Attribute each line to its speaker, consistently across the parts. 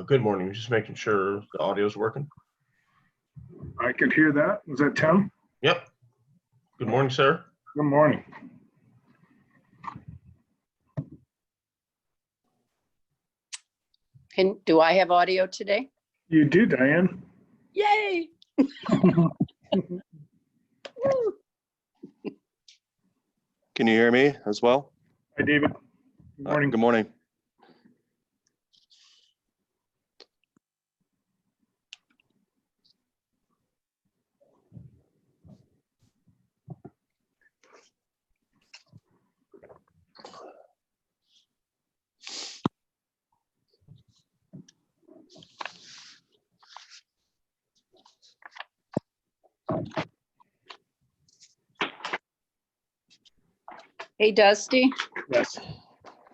Speaker 1: Good morning. Just making sure the audio is working.
Speaker 2: I could hear that. Was that Tim?
Speaker 1: Yep. Good morning, sir.
Speaker 2: Good morning.
Speaker 3: Do I have audio today?
Speaker 2: You do, Diane.
Speaker 3: Yay!
Speaker 4: Can you hear me as well?
Speaker 2: Hi, David. Good morning.
Speaker 4: Good morning.
Speaker 3: Hey, Dusty.
Speaker 2: Yes.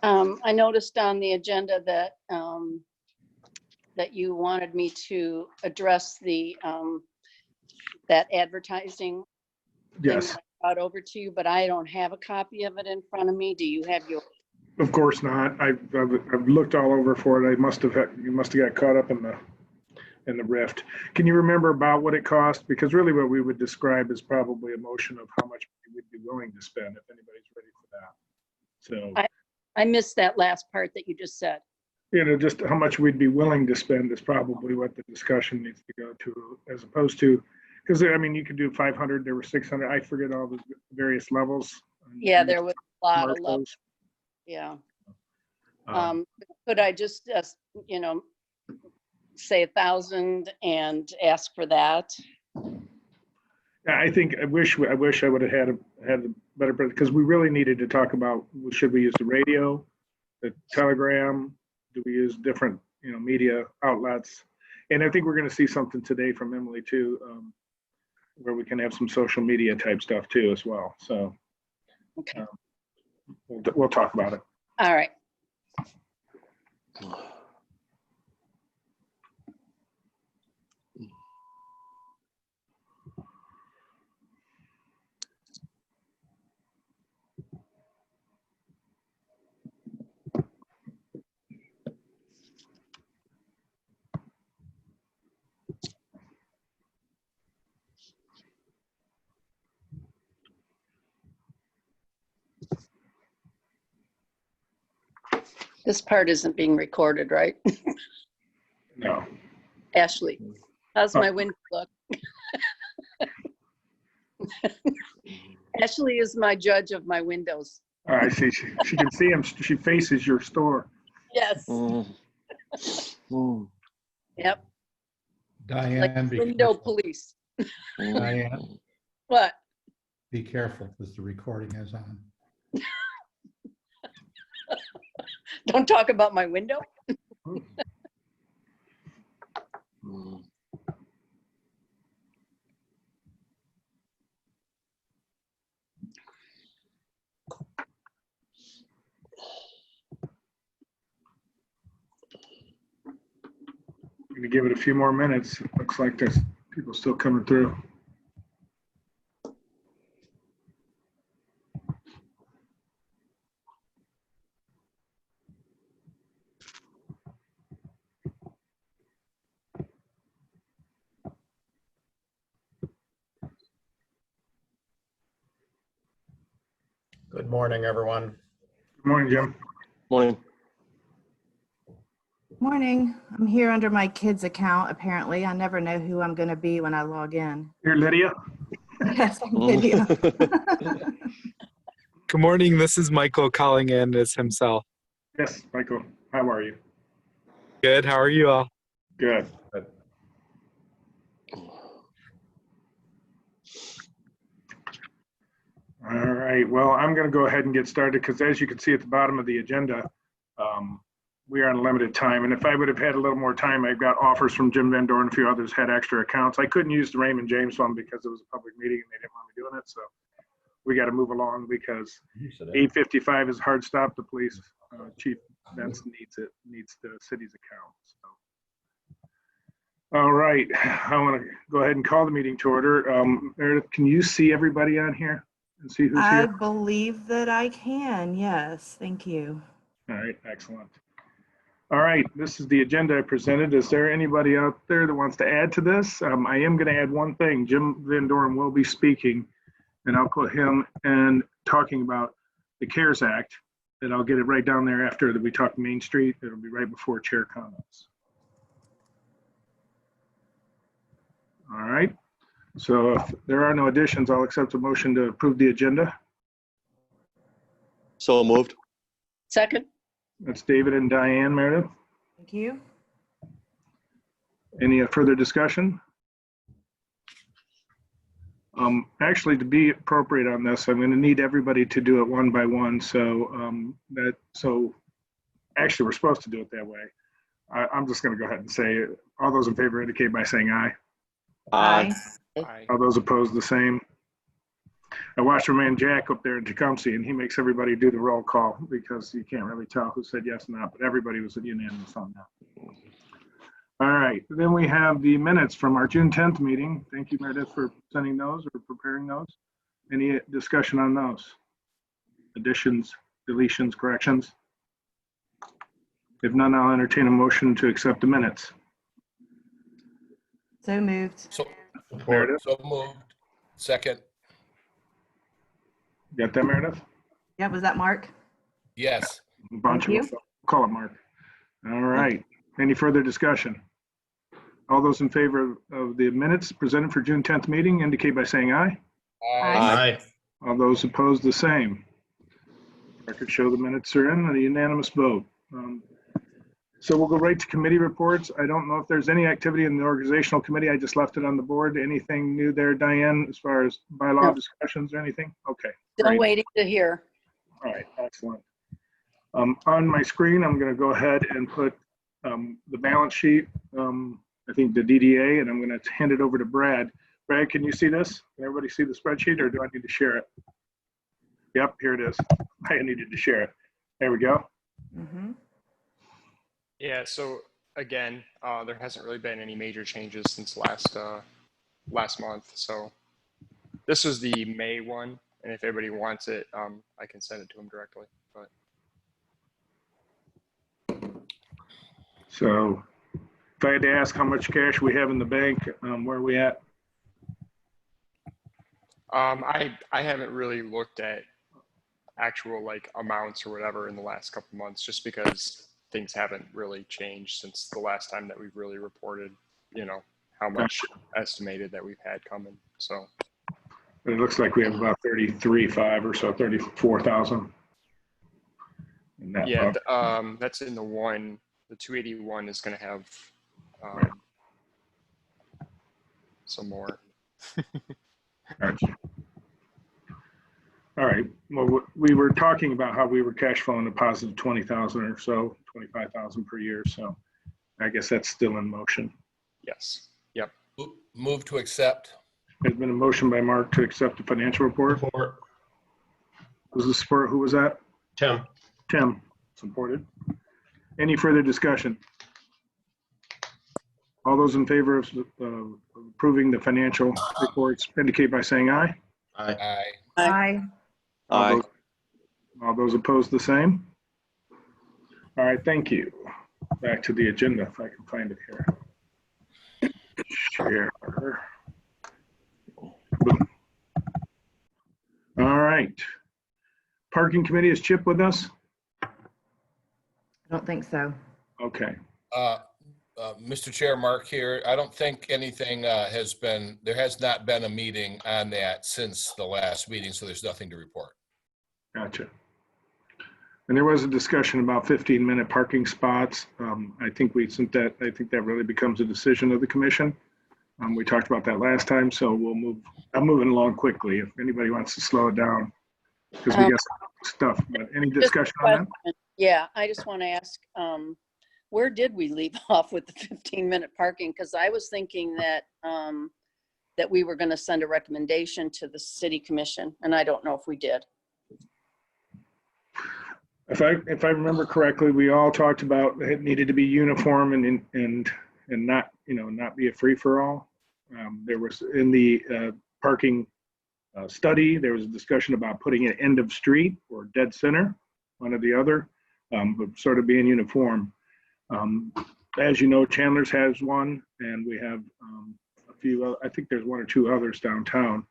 Speaker 3: I noticed on the agenda that that you wanted me to address the that advertising thing
Speaker 2: Yes.
Speaker 3: that I brought over to you, but I don't have a copy of it in front of me. Do you have your?
Speaker 2: Of course not. I've looked all over for it. You must have got caught up in the rift. Can you remember about what it cost? Because really what we would describe is probably a motion of how much we'd be willing to spend if anybody's ready for that. So,
Speaker 3: I missed that last part that you just said.
Speaker 2: just how much we'd be willing to spend is probably what the discussion needs to go to, as opposed to, because I mean, you could do 500, there were 600, I forget all the various levels.
Speaker 3: Yeah, there was a lot of love.
Speaker 2: Commercials.
Speaker 3: Yeah.
Speaker 2: Um,
Speaker 3: Could I just, say 1,000 and ask for that?
Speaker 2: Yeah, I wish I would have had a better, because we really needed to talk about, should we use the radio, the telegram, do we use different, media outlets? And I think we're going to see something today from Emily too, where we can have some social media type stuff too as well. So
Speaker 3: Okay.
Speaker 2: we'll talk about it.
Speaker 3: All right. This part isn't being recorded, right?
Speaker 2: No.
Speaker 3: Ashley, how's my window look? Ashley is my judge of my windows.
Speaker 2: I see. She can see him. She faces your store.
Speaker 3: Yes,
Speaker 4: Mm. Mm.
Speaker 3: yep,
Speaker 5: Diane,
Speaker 3: like
Speaker 5: be
Speaker 3: window
Speaker 5: careful.
Speaker 3: police.
Speaker 5: Diane,
Speaker 3: What?
Speaker 5: be careful because the recording is on.
Speaker 3: Don't talk about my window?
Speaker 4: Mm.
Speaker 2: I'm gonna give it a few more minutes. Looks like there's people still coming through.
Speaker 6: Good morning, everyone.
Speaker 2: Good morning, Jim.
Speaker 4: Morning.
Speaker 7: Morning. I'm here under my kid's account, apparently. I never know who I'm going to be when I log in.
Speaker 2: Here, Lydia.
Speaker 7: Yes, I'm Lydia.
Speaker 8: Good morning. This is Michael calling in as himself.
Speaker 2: Yes, Michael. How are you?
Speaker 8: Good. How are you all?
Speaker 2: Good. All right. Well, I'm going to go ahead and get started because as you can see at the bottom of the agenda, we are on limited time. And if I would have had a little more time, I've got offers from Jim Van Dorn and a few others had extra accounts. I couldn't use the Raymond James one because it was a public meeting and they didn't want me doing it. So we got to move along because 8:55 is a hard stop. The police chief Vince needs the city's account. So. All right. I want to go ahead and call the meeting to order. Meredith, can you see everybody on here and see who's
Speaker 7: I
Speaker 2: here?
Speaker 7: believe that I can. Yes. Thank you.
Speaker 2: All right. Excellent. All right, this is the agenda I presented. Is there anybody out there that wants to add to this? I am going to add one thing. Jim Van Dorn will be speaking, and I'll put him and talking about the CARES Act, and I'll get it right down there after that we talk Main Street. It'll be right before chair comments. All right, so if there are no additions, I'll accept a motion to approve the agenda.
Speaker 4: So moved.
Speaker 3: Second?
Speaker 2: That's David and Diane. Meredith,
Speaker 7: Thank you.
Speaker 2: any further discussion? Actually, to be appropriate on this, I'm going to need everybody to do it one by one. So actually, we're supposed to do it that way. I'm just going to go ahead and say it. All those in favor indicate by saying aye.
Speaker 7: Aye.
Speaker 2: All those opposed, the same. I watched our man Jack up there in Tecumseh, and he makes everybody do the roll call because you can't really tell who said yes or not, but everybody was unanimous on that. All right, then we have the minutes from our June 10th meeting. Thank you, Meredith, for sending those or preparing those. Any discussion on those? Additions, deletions, corrections? If none, I'll entertain a motion to accept the minutes.
Speaker 7: So moved.
Speaker 2: Meredith?
Speaker 6: So moved. Second.
Speaker 2: Got that, Meredith?
Speaker 7: Yeah, was that Mark?
Speaker 6: Yes.
Speaker 2: A bunch
Speaker 7: Thank
Speaker 2: of them. Call it Mark. All right. Any further discussion? All those in favor of the minutes presented for June 10th meeting indicate by saying aye.
Speaker 7: Aye.
Speaker 2: All those opposed, the same. Record show the minutes are in, a unanimous vote. So we'll go right to committee reports. I don't know if there's any activity in the organizational committee. I just left it on the board. Anything new there, Diane, as far as bylaw
Speaker 3: No.
Speaker 2: discussions or anything? Okay.
Speaker 3: Still
Speaker 2: Great.
Speaker 3: waiting to hear.
Speaker 2: All right, excellent. On my screen, I'm going to go ahead and put the balance sheet, I think the DDA, and I'm going to hand it over to Brad. Brad, can you see this? Can everybody see the spreadsheet, or do I need to share it? Yep, here it is. I needed to share it. There we go.
Speaker 7: Mm-hmm.
Speaker 9: Yeah, so again, there hasn't really been any major changes since last month. So this was the May one, and if everybody wants it, I can send it to them directly. But
Speaker 2: So if I had to ask how much cash we have in the bank, where are we at?
Speaker 9: I haven't really looked at actual like amounts or whatever in the last couple months, just because things haven't really changed since the last time that we've really reported, how much estimated that we've had coming. So
Speaker 2: It looks like we have about 33.5 or so, 34,000. in that
Speaker 9: Yeah,
Speaker 2: box.
Speaker 9: that's in the 281 is gonna have,
Speaker 2: Right.
Speaker 9: some more.
Speaker 2: Gotcha. All right, well, we were talking about how we were cash flowing a positive 20,000 or so, 25,000 per year, so I guess that's still in motion.
Speaker 9: Yes, yep.
Speaker 6: Move to accept.
Speaker 2: There's been a motion by Mark to accept the financial report.
Speaker 1: Support.
Speaker 2: Was the support, who was that?
Speaker 1: Tim.
Speaker 2: Tim, supported. Any further discussion? All those in favor of approving the financial reports indicate by saying aye.
Speaker 1: Aye.
Speaker 6: Aye.
Speaker 7: Aye.
Speaker 4: Aye.
Speaker 2: All those opposed, the same. All right, thank you. Back to the agenda, if I can find it here. Share. Boom. All right. Parking committee, is Chip with us?
Speaker 7: I don't think so.
Speaker 2: Okay,
Speaker 6: Mr. Chair, Mark here. I don't think anything there has not been a meeting on that since the last meeting, so there's nothing to report.
Speaker 2: gotcha. And there was a discussion about 15-minute parking spots. I think I think that really becomes a decision of the commission. We talked about that last time, so I'm moving along quickly if anybody wants to slow it down, because we got stuff, but any discussion on that?
Speaker 3: Yeah, I just want to ask, where did we leave off with the 15-minute parking? Because I was thinking that, that we were going to send a recommendation to the city commission, and I don't know if we did.
Speaker 2: If I remember correctly, we all talked about it needed to be uniform and not, not be a free-for-all. There was in the parking study, there was a discussion about putting it end of street or dead center, one or the other, but sort of being uniform. As you know, Chandler's has one, and we have a few, I think there's one or two others downtown.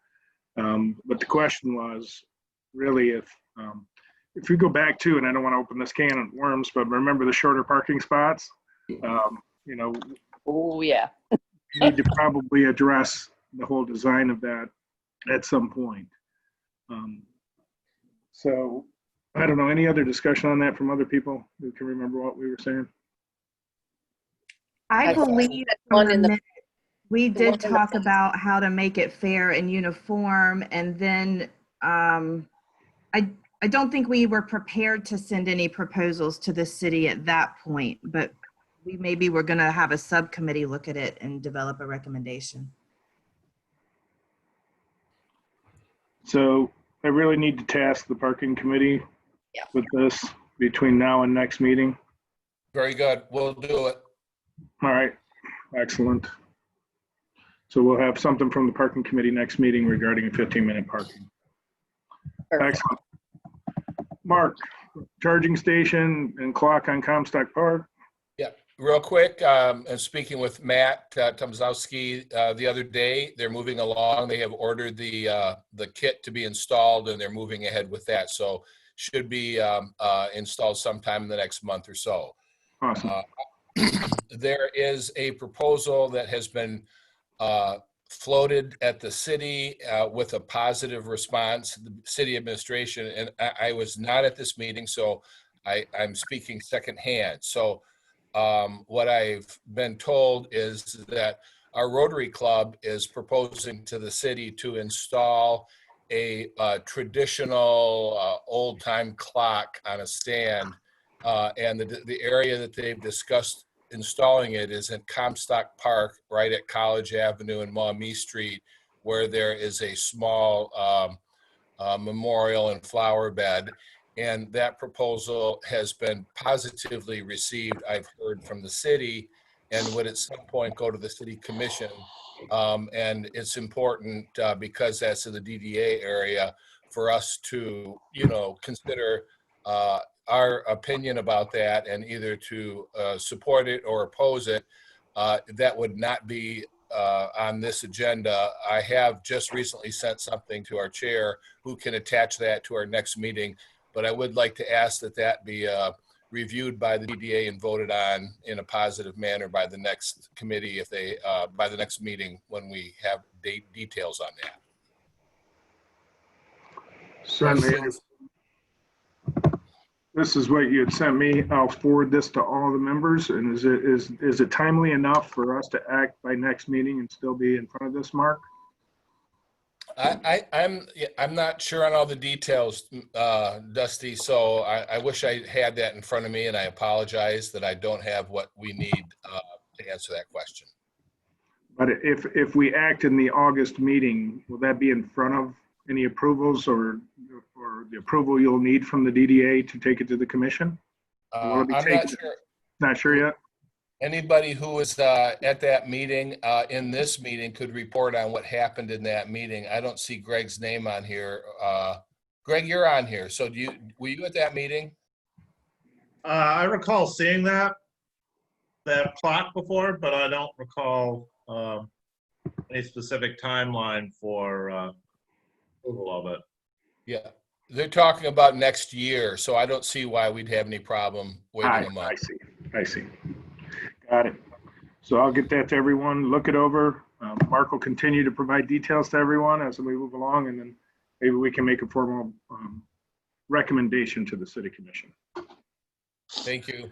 Speaker 2: But the question was really if we go back to, and I don't want to open this can of worms, but remember the shorter parking spots?
Speaker 3: Oh, yeah.
Speaker 2: You need to probably address the whole design of that at some point. So I don't know, any other discussion on that from other people who can remember what we were saying?
Speaker 7: I
Speaker 3: I thought
Speaker 7: believe
Speaker 3: that
Speaker 7: from
Speaker 3: one
Speaker 7: the
Speaker 3: in the-
Speaker 7: minute we
Speaker 3: the
Speaker 7: did
Speaker 3: one in the
Speaker 7: talk
Speaker 3: front.
Speaker 7: about how to make it fair and uniform, and then I don't think we were prepared to send any proposals to the city at that point, but we maybe we're going to have a subcommittee look at it and develop a recommendation.
Speaker 2: So I really need to task the parking committee
Speaker 3: Yeah.
Speaker 2: with this between now and next meeting.
Speaker 6: Very good. We'll do it.
Speaker 2: All right, excellent. So we'll have something from the parking committee next meeting regarding a 15-minute parking.
Speaker 3: Perfect.
Speaker 2: Excellent. Mark, charging station and clock on Comstock Park.
Speaker 6: Real quick, and speaking with Matt Tomzowski the other day, they're moving along. They have ordered the kit to be installed, and they're moving ahead with that. So should be installed sometime in the next month or so.
Speaker 2: Awesome.
Speaker 6: There is a proposal that has been floated at the city with a positive response, the city administration, and I was not at this meeting, so I'm speaking secondhand. So what I've been told is that our Rotary Club is proposing to the city to install a traditional old-time clock on a stand, and the area that they've discussed installing it is in Comstock Park, right at College Avenue and Maumee Street, where there is a small memorial and flower bed. And that proposal has been positively received, I've heard, from the city, and would at some point go to the city commission. And it's important because that's in the DDA area for us to, consider our opinion about that and either to support it or oppose it. That would not be on this agenda. I have just recently sent something to our chair who can attach that to our next meeting. But I would like to ask that that be reviewed by the DDA and voted on in a positive manner by the next committee if they, by the next meeting when we have details on that.
Speaker 2: Certainly. This is what you had sent me. I'll forward this to all the members. And is it timely enough for us to act by next meeting and still be in front of this, Mark?
Speaker 6: I'm not sure on all the details, Dusty, so I wish I had that in front of me, and I apologize that I don't have what we need to answer that question.
Speaker 2: But if we act in the August meeting, will that be in front of any approvals or the approval you'll need from the DDA to take it to the commission? Will it be
Speaker 6: I'm
Speaker 2: taken-
Speaker 6: not sure.
Speaker 2: Not sure yet?
Speaker 6: Anybody who was at that meeting, in this meeting, could report on what happened in that meeting. I don't see Greg's name on here. Greg, you're on here. So were you at that meeting?
Speaker 10: I recall seeing that clock before, but I don't recall any specific timeline for approval of it.
Speaker 6: Yeah, they're talking about next year, so I don't see why we'd have any problem waiting a month.
Speaker 2: I see. Got it. So I'll get that to everyone, look it over. Mark will continue to provide details to everyone as we move along, and then maybe we can make a formal recommendation to the city commission.
Speaker 6: Thank you.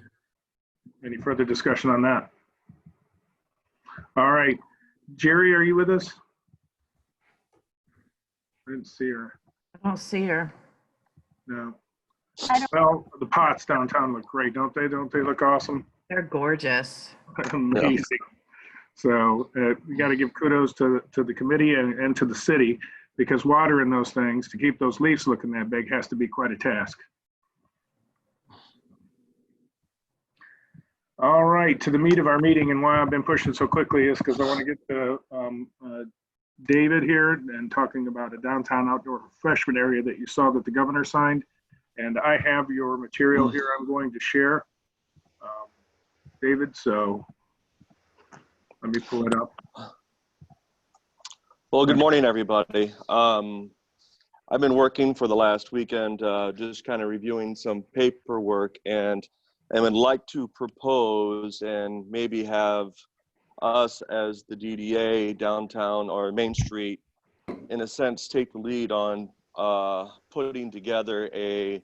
Speaker 2: Any further discussion on that? All right. Jerry, are you with us? I didn't see her.
Speaker 7: I don't see her.
Speaker 2: No. Well, the pots downtown look great, don't they? Don't they look awesome?
Speaker 7: They're gorgeous.
Speaker 2: Amazing. So we got to give kudos to the committee and to the city, because water in those things, to keep those leaves looking that big, has to be quite a task. All right, to the meat of our meeting, and why I've been pushing so quickly is because I want to get to David here and talking about a downtown outdoor refreshment area that you saw that the governor signed. And I have your material here I'm going to share, David, so let me pull it up.
Speaker 4: Well, good morning, everybody. I've been working for the last weekend, just kind of reviewing some paperwork, and would like to propose and maybe have us as the DDA downtown or Main Street, in a sense, take the lead on putting together a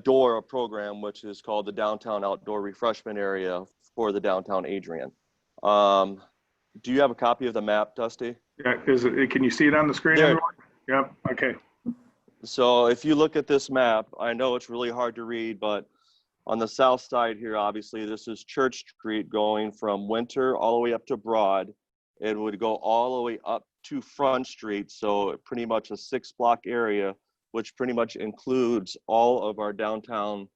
Speaker 4: DORA program, which is called the Downtown Outdoor Refreshment Area for the downtown Adrian. Do you have a copy of the map, Dusty?
Speaker 2: Yeah, can you see it on the screen,
Speaker 4: There.
Speaker 2: everyone? Yep, okay.
Speaker 4: So if you look at this map, I know it's really hard to read, but on the south side here, obviously, this is Church Street going from Winter all the way up to Broad. It would go all the way up to Front Street, so pretty much a 6-block area, which pretty much includes all of our downtown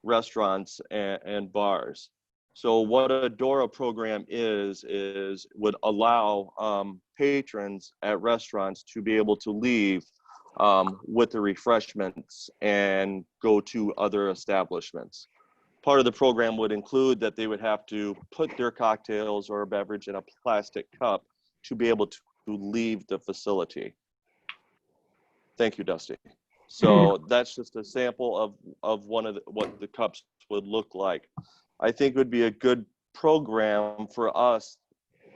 Speaker 4: restaurants and bars. So what a DORA program would allow patrons at restaurants to be able to leave with the refreshments and go to other establishments. Part of the program would include that they would have to put their cocktails or a beverage in a plastic cup to be able to leave the facility. Thank you, Dusty. So that's just a sample of what the cups would look like. I think it would be a good program for us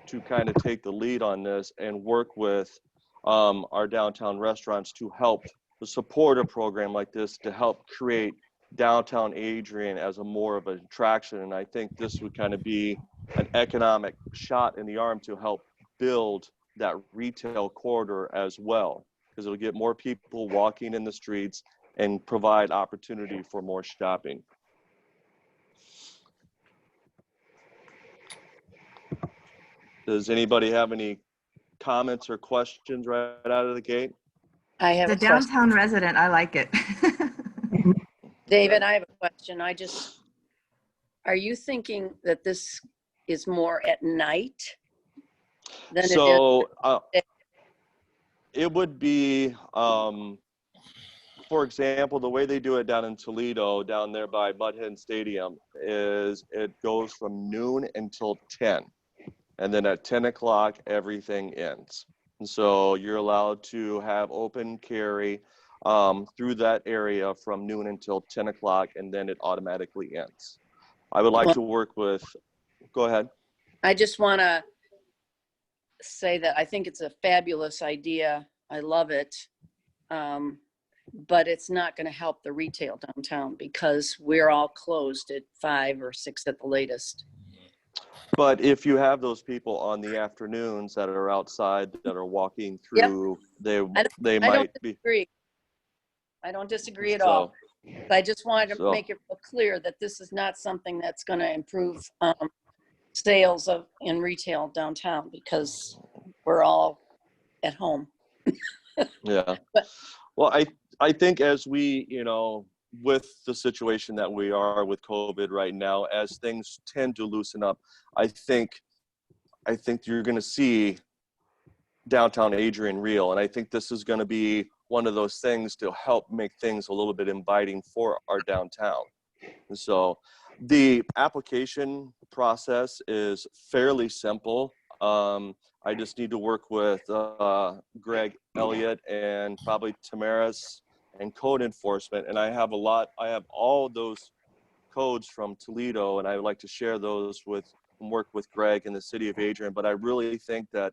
Speaker 4: to kind of take the lead on this and work with our downtown restaurants to help support a program like this to help create downtown Adrian as a more of an attraction. And I think this would kind of be an economic shot in the arm to help build that retail corridor as well, because it'll get more people walking in the streets and provide opportunity for more shopping. Does anybody have any comments or questions right out of the gate?
Speaker 3: I have
Speaker 7: The
Speaker 3: a question.
Speaker 7: downtown resident, I like it.
Speaker 3: David, I have a question. Are you thinking that this is more at night than
Speaker 4: So it would be, for example, the way they do it down in Toledo, down there by Mud Hen Stadium, is it goes from noon until 10. And then at 10 o'clock, everything ends. And so you're allowed to have open carry through that area from noon until 10 o'clock, and then it automatically ends. I would like to work with, go ahead.
Speaker 3: I just want to say that I think it's a fabulous idea. I love it. but it's not going to help the retail downtown because we're all closed at 5 or 6 at the latest.
Speaker 4: But if you have those people on the afternoons that are outside that are walking
Speaker 3: Yep.
Speaker 4: through, they
Speaker 3: I don't
Speaker 4: might be.
Speaker 3: disagree. I don't disagree at all. But I just wanted to
Speaker 4: So-
Speaker 3: make it clear that this is not something that's going to improve sales in retail downtown because we're all at home.
Speaker 4: Yeah.
Speaker 3: But-
Speaker 4: Well, I think as we, with the situation that we are with COVID right now, as things tend to loosen up, I think you're going to see downtown Adrian real. And I think this is going to be one of those things to help make things a little bit inviting for our downtown. And so the application process is fairly simple. I just need to work with Greg Elliott and probably Tamaris and code enforcement. And I have all those codes from Toledo, and I would like to share those and work with Greg and the city of Adrian. But I really think that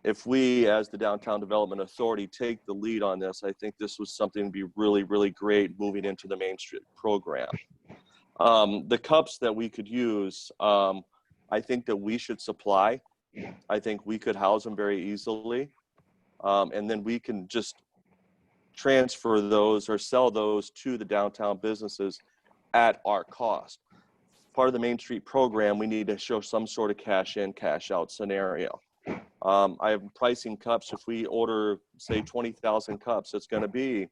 Speaker 4: if we, as the Downtown Development Authority, take the lead on this, I think this was something to be really, really great moving into the Main Street program. The cups that we could use, I think that we should supply. I think we could house them very easily. And then we can just transfer those or sell those to the downtown businesses at our cost. Part of the Main Street program, we need to show some sort of cash in, cash out scenario. I have pricing cups. If we order, say, 20,000 cups, it's going to be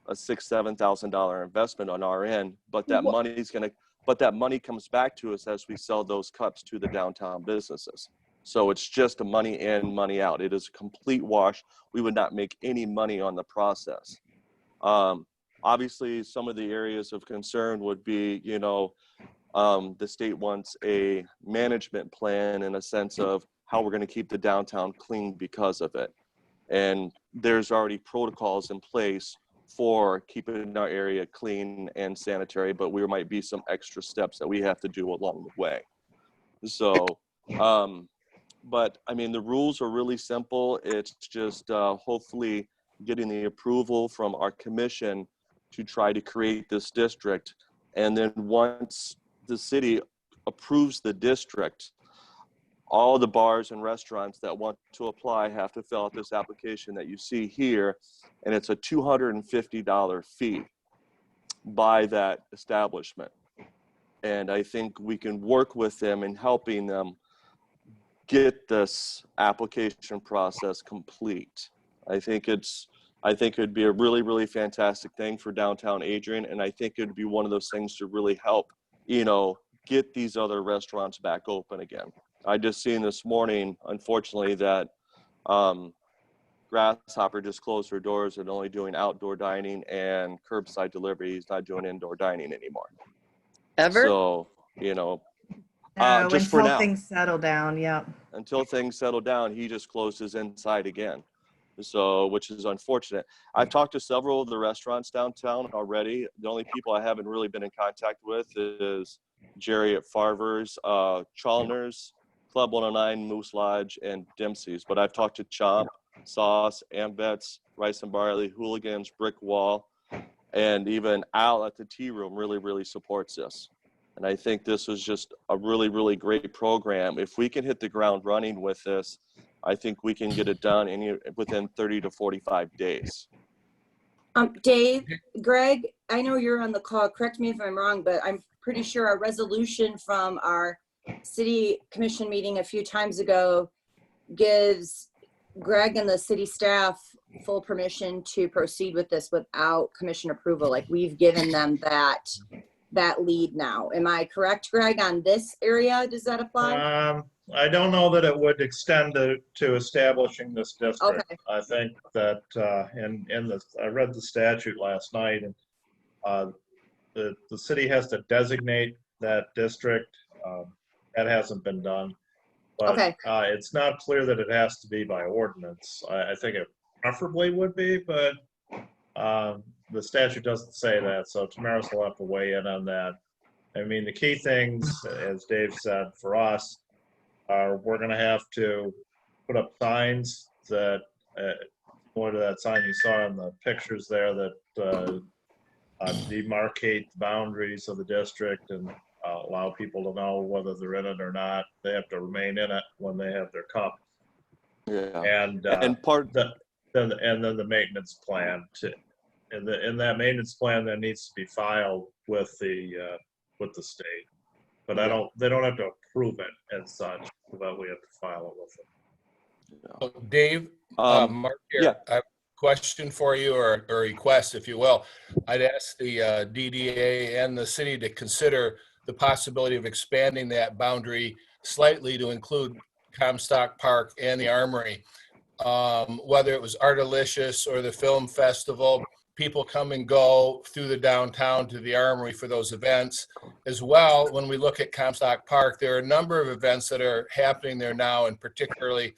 Speaker 4: a $6,000-$7,000 investment on our end. But that money comes back to us as we sell those cups to the downtown businesses. So it's just a money in, money out. It is a complete wash. We would not make any money on the process. Obviously, some of the areas of concern would be, the state wants a management plan in a sense of how we're going to keep the downtown clean because of it. And there's already protocols in place for keeping our area clean and sanitary, but there might be some extra steps that we have to do along the way. So, but I mean, the rules are really simple. It's just hopefully getting the approval from our commission to try to create this district. And then once the city approves the district, all the bars and restaurants that want to apply have to fill out this application that you see here. And it's a $250 fee by that establishment. And I think we can work with them in helping them get this application process complete. I think it'd be a really, really fantastic thing for downtown Adrian. And I think it'd be one of those things to really help, get these other restaurants back open again. I just seen this morning, unfortunately, that Grasshopper just closed their doors and only doing outdoor dining and curbside delivery. He's not doing indoor dining anymore.
Speaker 3: Ever?
Speaker 4: So,
Speaker 7: No,
Speaker 4: just for
Speaker 7: until
Speaker 4: now.
Speaker 7: things settle down, yeah.
Speaker 4: Until things settle down, he just closed his inside again. So, which is unfortunate. I've talked to several of the restaurants downtown already. The only people I haven't really been in contact with is Jerry at Farver's, Chalner's, Club 109, Moose Lodge, and Dempsey's. But I've talked to Chomp, Sauce, Ambets, Rice and Barley, Hooligans, Brick Wall, and even Al at the Tea Room really, really supports this. And I think this is just a really, really great program. If we can hit the ground running with this, I think we can get it done within 30 to 45 days.
Speaker 11: Dave, Greg, I know you're on the call. Correct me if I'm wrong, but I'm pretty sure our resolution from our city commission meeting a few times ago gives Greg and the city staff full permission to proceed with this without commission approval. Like we've given them that lead now. Am I correct, Greg, on this area? Does that apply?
Speaker 10: I don't know that it would extend to establishing this district.
Speaker 11: Okay.
Speaker 10: I think that I read the statute last night, and the city has to designate that district. That hasn't been done. But
Speaker 11: Okay.
Speaker 10: It's not clear that it has to be by ordinance. I think it preferably would be, but the statute doesn't say that, so Tamaris will have to weigh in on that. I mean, the key things, as Dave said, for us, are we're going to have to put up signs that Similar to that sign you saw in the pictures there that demarcate the boundaries of the district and allow people to know whether they're in it or not. They have to remain in it when they have their cup.
Speaker 4: Yeah.
Speaker 10: And
Speaker 4: And part,
Speaker 10: then the maintenance plan to, in that maintenance plan that needs to be filed with the state. But they don't have to approve it as such, but we have to file it with them.
Speaker 6: So Dave, Mark here,
Speaker 4: yeah.
Speaker 6: I have a question for you, or a request, if you will. I'd ask the DDA and the city to consider the possibility of expanding that boundary slightly to include Comstock Park and the Armory. Whether it was Artalicious or the film festival, people come and go through the downtown to the Armory for those events. As well, when we look at Comstock Park, there are a number of events that are happening there now, and particularly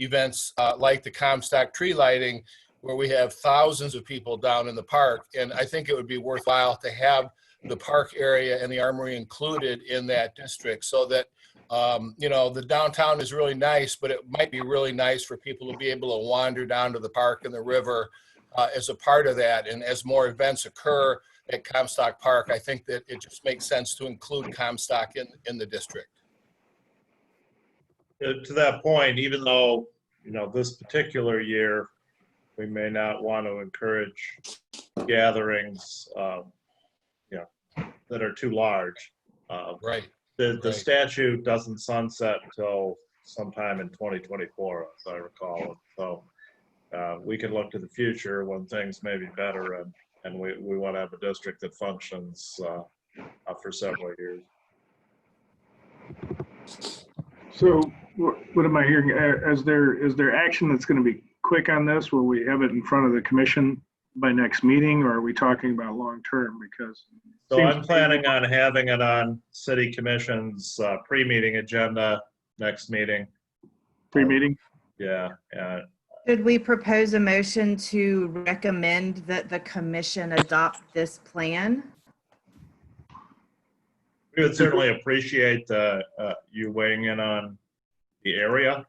Speaker 6: events like the Comstock tree lighting, where we have thousands of people down in the park. And I think it would be worthwhile to have the park area and the Armory included in that district, so that the downtown is really nice, but it might be really nice for people to be able to wander down to the park and the river as a part of that. And as more events occur at Comstock Park, I think that it just makes sense to include Comstock in the district.
Speaker 10: To that point, even though, this particular year, we may not want to encourage gatherings, that are too large.
Speaker 6: Right.
Speaker 10: The statute doesn't sunset until sometime in 2024, as I recall. So we can look to the future when things may be better, and we want to have a district that functions for several years.
Speaker 2: So what am I hearing? Is there action that's going to be quick on this? Will we have it in front of the commission by next meeting, or are we talking about long-term? Because
Speaker 10: so I'm planning on having it on City Commission's pre-meeting agenda next meeting.
Speaker 2: Pre-meeting?
Speaker 10: Yeah.
Speaker 7: Should we propose a motion to recommend that the commission adopt this plan?
Speaker 10: We would certainly appreciate you weighing in on the area,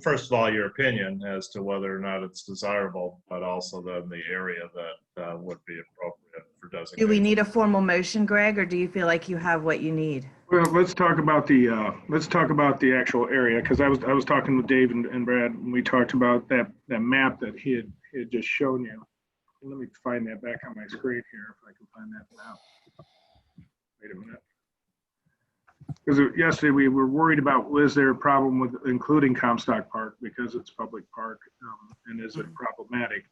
Speaker 10: first of all, your opinion as to whether or not it's desirable, but also then the area that would be appropriate for designation.
Speaker 7: Do we need a formal motion, Greg, or do you feel like you have what you need?
Speaker 2: Well, let's talk about the actual area, because I was talking with Dave and Brad, and we talked about that map that he had just shown you. Let me find that back on my screen here, if I can find that map. Wait a minute. Because yesterday we were worried about, was there a problem with including Comstock Park because it's public park, and is it problematic?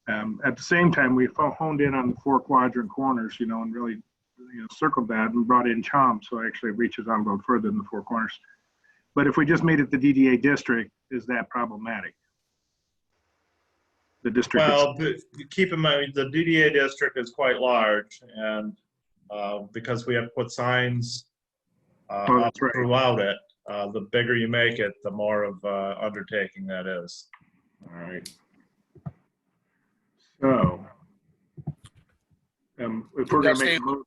Speaker 2: At the same time, we honed in on the 4 quadrant corners, and really circled that and brought in CHOM, so actually it reaches on a little further than the 4 corners. But if we just made it the DDA district, is that problematic? The district.
Speaker 10: Well, keep in mind the DDA district is quite large, and because we have to put signs up throughout it, the bigger you make it, the more of undertaking that is.
Speaker 2: All right. So, if we're going to make a move,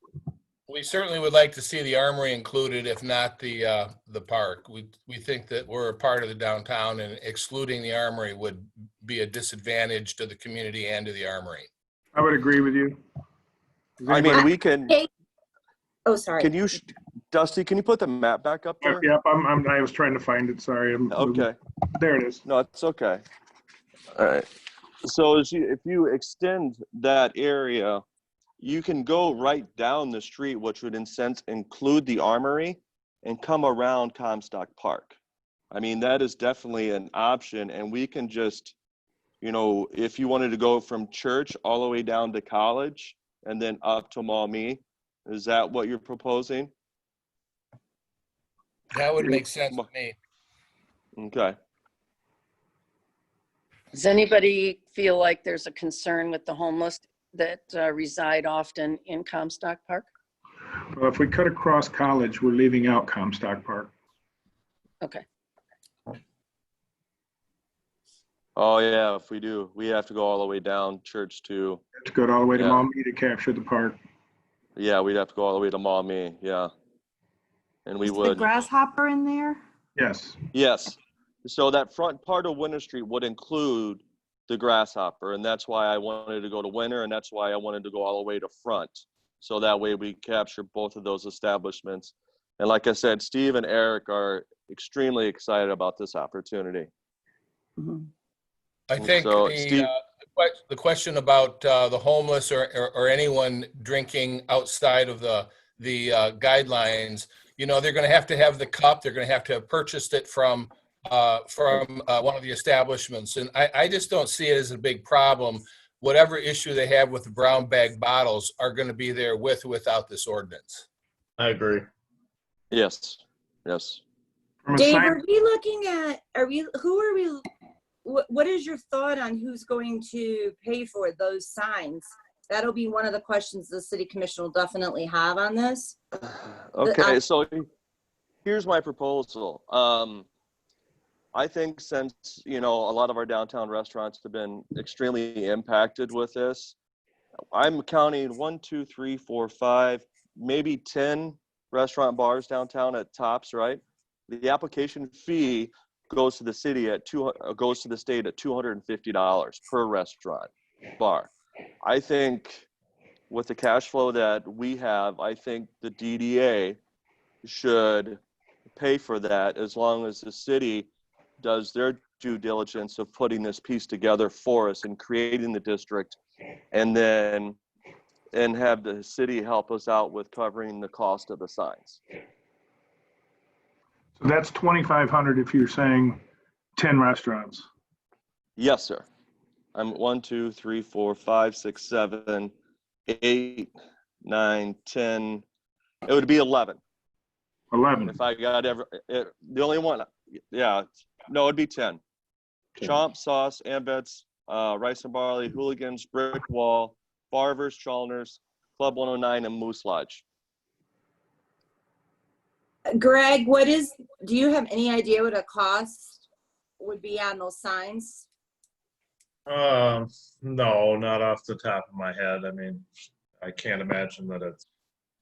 Speaker 6: We certainly would like to see the Armory included, if not the park. We think that we're a part of the downtown, and excluding the Armory would be a disadvantage to the community and to the Armory.
Speaker 2: I would agree with you.
Speaker 4: I mean, we can.
Speaker 11: Oh, sorry.
Speaker 4: Can you, Dusty? Can you put the map back up there?
Speaker 2: Yep, I was trying to find it. Sorry.
Speaker 4: Okay.
Speaker 2: There it is.
Speaker 4: No, it's okay. All right. So if you extend that area, you can go right down the street, which would in sense include the Armory, and come around Comstock Park. I mean, that is definitely an option, and we can just, if you wanted to go from Church all the way down to College and then up to Maumee, is that what you're proposing?
Speaker 6: That would make sense to me.
Speaker 4: Okay.
Speaker 3: Does anybody feel like there's a concern with the homeless that reside often in Comstock Park?
Speaker 2: Well, if we cut across College, we're leaving out Comstock Park.
Speaker 3: Okay.
Speaker 4: Oh yeah, if we do, we have to go all the way down Church to.
Speaker 2: To go all the way to Maumee to capture the park.
Speaker 4: Yeah, we'd have to go all the way to Maumee. Yeah, and we
Speaker 7: Is the
Speaker 4: would.
Speaker 7: grasshopper in there?
Speaker 2: Yes.
Speaker 4: Yes. So that front part of Winter Street would include the Grasshopper, and that's why I wanted to go to Winter, and that's why I wanted to go all the way to Front. So that way we capture both of those establishments. And like I said, Steve and Eric are extremely excited about this opportunity.
Speaker 6: I think
Speaker 4: So, Steve-
Speaker 6: the question about the homeless or anyone drinking outside of the guidelines, you know, they're going to have the cup. They're going to have purchased it from one of the establishments. And I just don't see it as a big problem. Whatever issue they have with the brown bag bottles are going to be there with or without this ordinance.
Speaker 10: I agree.
Speaker 4: Yes, yes.
Speaker 2: From a
Speaker 11: Dave,
Speaker 2: sign-
Speaker 11: are we looking at, what is your thought on who's going to pay for those signs? That'll be one of the questions the city commission will definitely have on this.
Speaker 4: Okay, so here's my proposal. I think since, you know, a lot of our downtown restaurants have been extremely impacted with this, I'm counting 1, 2, 3, 4, 5, maybe 10 restaurant bars downtown at tops, right? The application fee goes to the city goes to the state at $250 per restaurant bar. I think with the cash flow that we have, I think the DDA should pay for that as long as the city does their due diligence of putting this piece together for us and creating the district, and have the city help us out with covering the cost of the signs.
Speaker 2: So that's 2,500 if you're saying 10 restaurants.
Speaker 4: Yes, sir. I'm 1, 2, 3, 4, 5, 6, 7, 8, 9, 10. It would be 11.
Speaker 2: 11.
Speaker 4: If I got the only one, yeah, no, it'd be 10. Chomp, Sauce, Ambets, Rice and Barley, Hooligans, Brick Wall, Farvers, Chalmers, Club 109, and Moose Lodge.
Speaker 11: Greg, do you have any idea what a cost would be on those signs?
Speaker 10: No, not off the top of my head. I mean, I can't imagine that it's.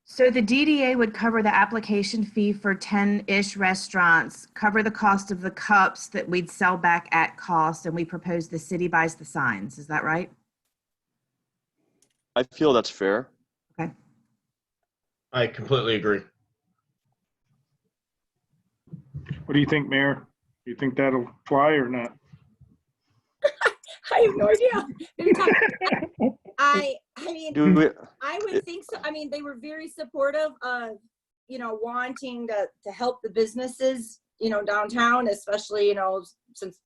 Speaker 7: So the DDA would cover the application fee for 10-ish restaurants, cover the cost of the cups that we'd sell back at cost, and we propose the city buys the signs. Is that right?
Speaker 4: I feel that's fair.
Speaker 7: Okay.
Speaker 1: I completely agree.
Speaker 2: What do you think, Mayor? Do you think that'll fly or not?
Speaker 11: I have no idea. I mean, I would think so. I mean, they were very supportive of, you know, wanting to help the businesses, you know, downtown, especially, you know, since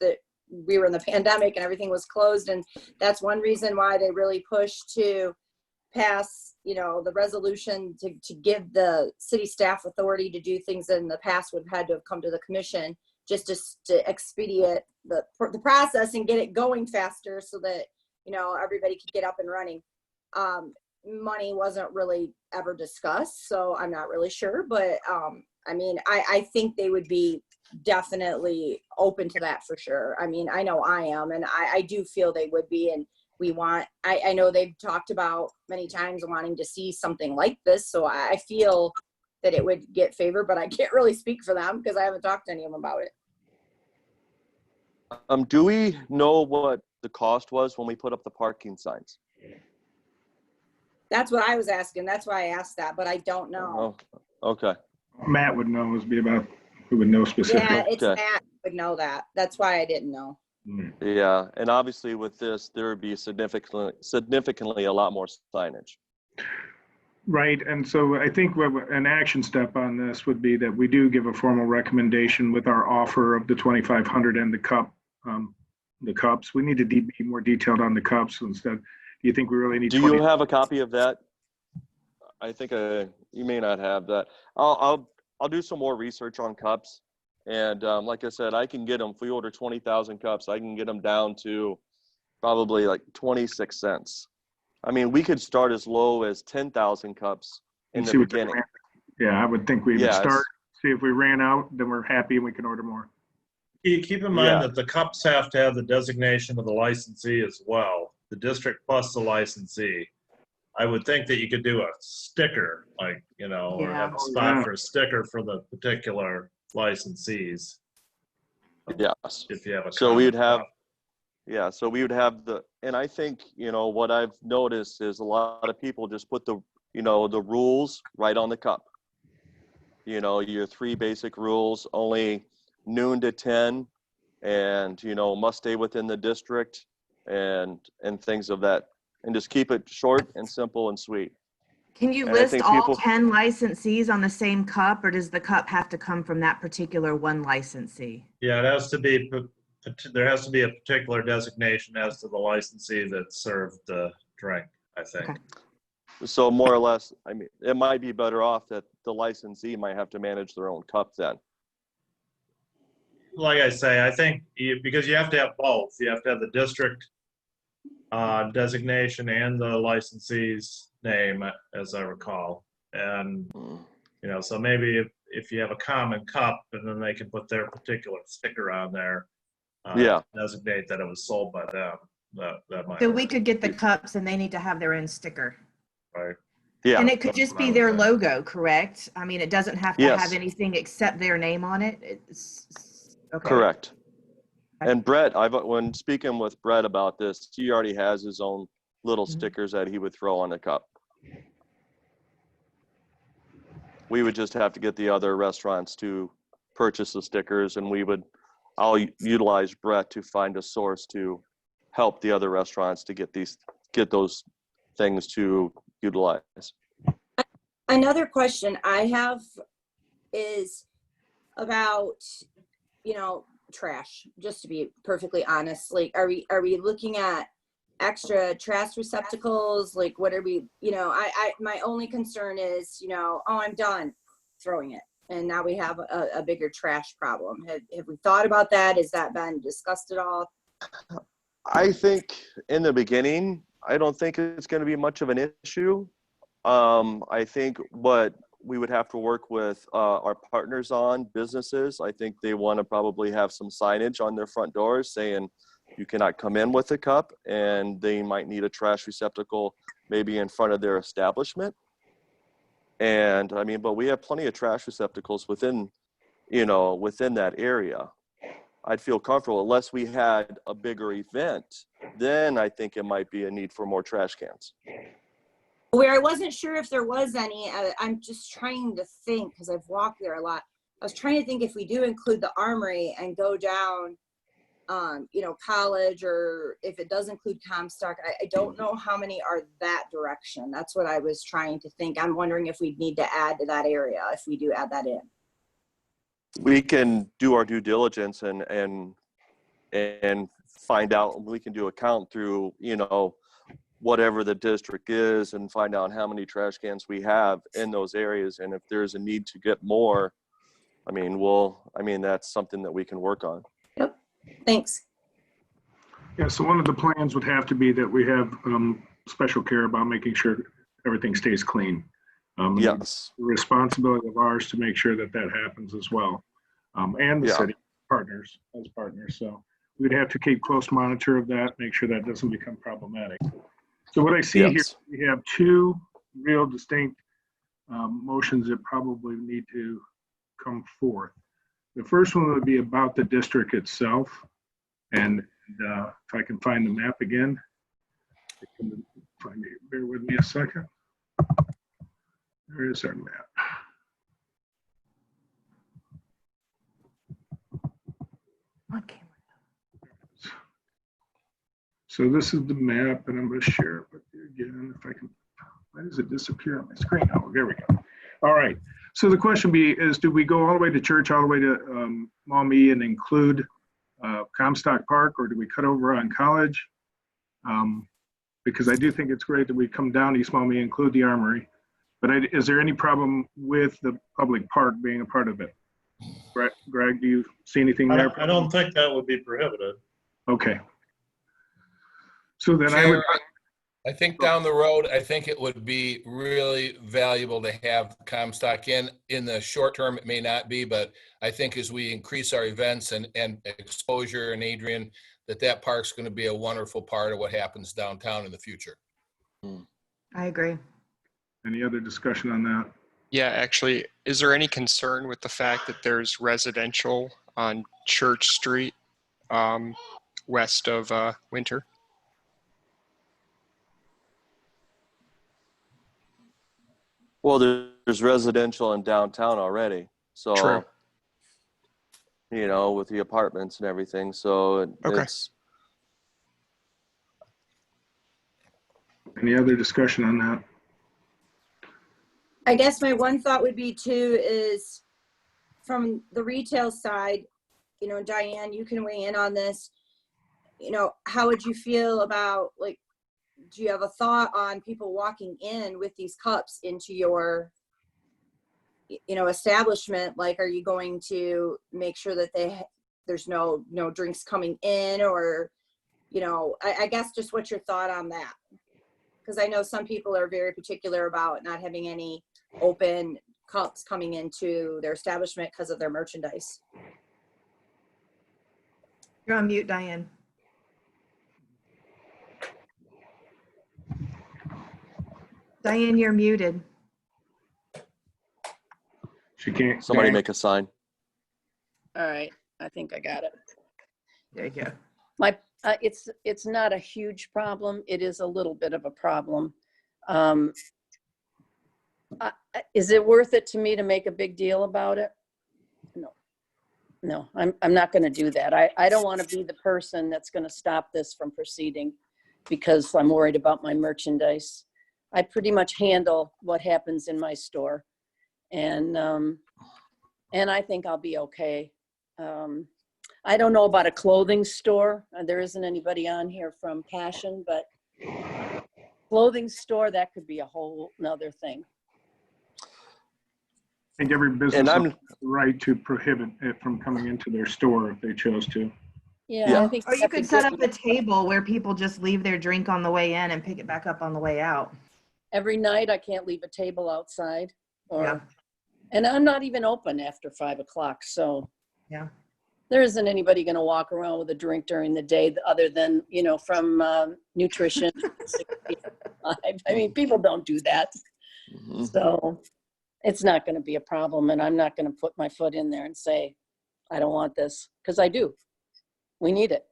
Speaker 11: we were in the pandemic and everything was closed. And that's one reason why they really pushed to pass, you know, the resolution to give the city staff authority to do things that in the past would have had to have come to the commission, just to expedite the process and get it going faster so that, you know, everybody could get up and running. Money wasn't really ever discussed, so I'm not really sure, but I mean, I think they would be definitely open to that for sure. I mean, I know I am, and I do feel they would be, and I know they've talked about many times wanting to see something like this, so I feel that it would get favor, but I can't really speak for them because I haven't talked to any of them about it.
Speaker 4: Do we know what the cost was when we put up the parking signs?
Speaker 11: That's what I was asking. That's why I asked that, but I don't know.
Speaker 4: Oh, okay.
Speaker 2: Matt would know, who would know specifically.
Speaker 11: Yeah, it's
Speaker 4: Okay.
Speaker 11: Matt would know that. That's why I didn't know.
Speaker 4: Yeah, and obviously with this, there would be significantly a lot more signage.
Speaker 2: Right, and so I think an action step on this would be that we do give a formal recommendation with our offer of the 2,500 and the cups. We need to be more detailed on the cups instead. Do you think we really need?
Speaker 4: Do you have a copy of that? I think you may not have that. I'll do some more research on cups, and like I said, I can get them. If we order 20,000 cups, I can get them down to probably like 26 cents. I mean, we could start as low as 10,000 cups in the beginning.
Speaker 2: Yeah, I would think we would
Speaker 4: Yes.
Speaker 2: start, see if we ran out, then we're happy and we can order more.
Speaker 10: Keep in mind that the cups have to have the designation of the licensee as well, the district plus the licensee. I would think that you could do a sticker, like, you know, or have a spot for a sticker for the particular licensees.
Speaker 4: Yes.
Speaker 10: If you have a.
Speaker 4: So we'd
Speaker 10: common
Speaker 4: have,
Speaker 10: cup.
Speaker 4: yeah, so we would have and I think, what I've noticed is a lot of people just put the rules right on the cup. Your 3 basic rules, only noon to 10, and, must stay within the district and things of that, and just keep it short and simple and sweet.
Speaker 7: Can you
Speaker 4: And I
Speaker 7: list
Speaker 4: think
Speaker 7: all
Speaker 4: people-
Speaker 7: 10 licensees on the same cup, or does the cup have to come from that particular one licensee?
Speaker 10: Yeah, it has to be, there has to be a particular designation as to the licensee that served the drink, I think.
Speaker 7: Okay.
Speaker 4: So more or less, I mean, it might be better off that the licensee might have to manage their own cup then.
Speaker 10: Like I say, I think because you have to have both. You have to have the district designation and the licensee's name, as I recall. And, so maybe if you have a common cup, and then they can put their particular sticker on there,
Speaker 4: Yeah.
Speaker 10: designate that it was sold by them. That might.
Speaker 7: So we
Speaker 10: work,
Speaker 7: could get the cups and they need to have their own sticker.
Speaker 10: right?
Speaker 4: Yeah.
Speaker 7: And it could
Speaker 10: that's
Speaker 7: just
Speaker 10: what I
Speaker 7: be
Speaker 10: would
Speaker 7: their
Speaker 10: think.
Speaker 7: logo, correct? I mean, it doesn't have to
Speaker 4: Yes.
Speaker 7: have anything except their name on it. Okay.
Speaker 4: Correct.
Speaker 7: Okay.
Speaker 4: And Brett, when speaking with Brett about this, he already has his own little
Speaker 7: Mhm.
Speaker 4: stickers that he would throw on the cup. We would just have to get the other restaurants to purchase the stickers, and I'll utilize Brett to find a source to help the other restaurants to get those things to utilize.
Speaker 11: Another question I have is about, trash, just to be perfectly honest. Like, are we looking at extra trash receptacles? Like, what are we, my only concern is, oh, I'm done throwing it. And now we have a bigger trash problem. Have we thought about that? Has that been discussed at all?
Speaker 4: I think in the beginning, I don't think it's going to be much of an issue. I think what we would have to work with our partners on, businesses, I think they want to probably have some signage on their front doors saying you cannot come in with a cup, and they might need a trash receptacle maybe in front of their establishment. And I mean, but we have plenty of trash receptacles within that area. I'd feel comfortable unless we had a bigger event, then I think it might be a need for more trash cans.
Speaker 11: Where I wasn't sure if there was any, I'm just trying to think, because I've walked there a lot. I was trying to think if we do include the Armory and go down, College, or if it does include Comstock, I don't know how many are that direction. That's what I was trying to think. I'm wondering if we'd need to add to that area, if we do add that in.
Speaker 4: We can do our due diligence and find out. We can do a count through, whatever the district is, and find out how many trash cans we have in those areas. And if there's a need to get more, that's something that we can work on.
Speaker 11: Yep. Thanks.
Speaker 2: Yeah, so one of the plans would have to be that we have special care about making sure everything stays clean.
Speaker 4: Yes.
Speaker 2: The responsibility of ours to make sure that that happens as well. And the
Speaker 4: Yeah.
Speaker 2: city partners, as partners. So we'd have to keep close monitor of that, make sure that doesn't become problematic. So what I see here,
Speaker 4: Yes.
Speaker 2: we have two real distinct motions that probably need to come forth. The first one would be about the district itself. And if I can find the map again, I can find it. Bear with me a second. There is our map.
Speaker 7: On camera.
Speaker 2: So this is the map, and I'm going to share it with you again. If I can, why does it disappear on my screen? Oh, there we go. All right. So the question is, do we go all the way to Church, all the way to Maumee, and include Comstock Park, or do we cut over on College? Because I do think it's great that we come down East Maumee and include the Armory. But is there any problem with the public park being a part of it? Greg, do you see anything there?
Speaker 10: I don't think that would be prohibited.
Speaker 2: Okay. So then I would.
Speaker 6: Chair, I think down the road, I think it would be really valuable to have Comstock in. In the short term, it may not be, but I think as we increase our events and exposure, and Adrian, that park's going to be a wonderful part of what happens downtown in the future.
Speaker 7: I agree.
Speaker 2: Any other discussion on that?
Speaker 9: Yeah, actually, is there any concern with the fact that there's residential on Church Street, west of Winter.
Speaker 4: Well, there's residential in downtown already, so.
Speaker 9: True.
Speaker 4: You know, with the apartments and everything, so
Speaker 9: Okay.
Speaker 4: it's,
Speaker 2: Any other discussion on that?
Speaker 11: I guess my one thought would be too is from the retail side, you know, Diane, you can weigh in on this. You know, how would you feel about, like, do you have a thought on people walking in with these cups into your, you know, establishment? Like, are you going to make sure that there's no drinks coming in, or, you know, I guess just what's your thought on that? Because I know some people are very particular about not having any open cups coming into their establishment because of their merchandise.
Speaker 7: You're on mute, Diane. Diane, you're muted.
Speaker 2: She can't.
Speaker 4: somebody
Speaker 2: Diane?
Speaker 4: make a sign.
Speaker 3: All right, I think I got it.
Speaker 7: There you go.
Speaker 3: It's not a huge problem. It is a little bit of a problem. Is it worth it to me to make a big deal about it? No, I'm not going to do that. I don't want to be the person that's going to stop this from proceeding because I'm worried about my merchandise. I pretty much handle what happens in my store, and I think I'll be okay. I don't know about a clothing store. There isn't anybody on here from Passion, but clothing store, that could be a whole nother thing.
Speaker 2: I think every business
Speaker 4: And
Speaker 2: has
Speaker 4: I'm,
Speaker 2: the right to prohibit it from coming into their store if they chose to.
Speaker 3: Yeah,
Speaker 4: Yeah.
Speaker 3: I think
Speaker 7: Or you
Speaker 3: that's
Speaker 7: could
Speaker 3: a
Speaker 7: set
Speaker 3: good
Speaker 7: up a table where people just leave their drink on the way in and pick it back up on the way out.
Speaker 3: Every night I can't leave a table outside,
Speaker 7: Yeah.
Speaker 3: and I'm not even open after 5 o'clock. So
Speaker 7: Yeah.
Speaker 3: there isn't anybody going to walk around with a drink during the day other than, you know, from nutrition. 65. I mean, people don't do that.
Speaker 4: Mhm.
Speaker 3: So it's not going to be a problem. And I'm not going to put my foot in there and say, I don't want this, because I do. We need it.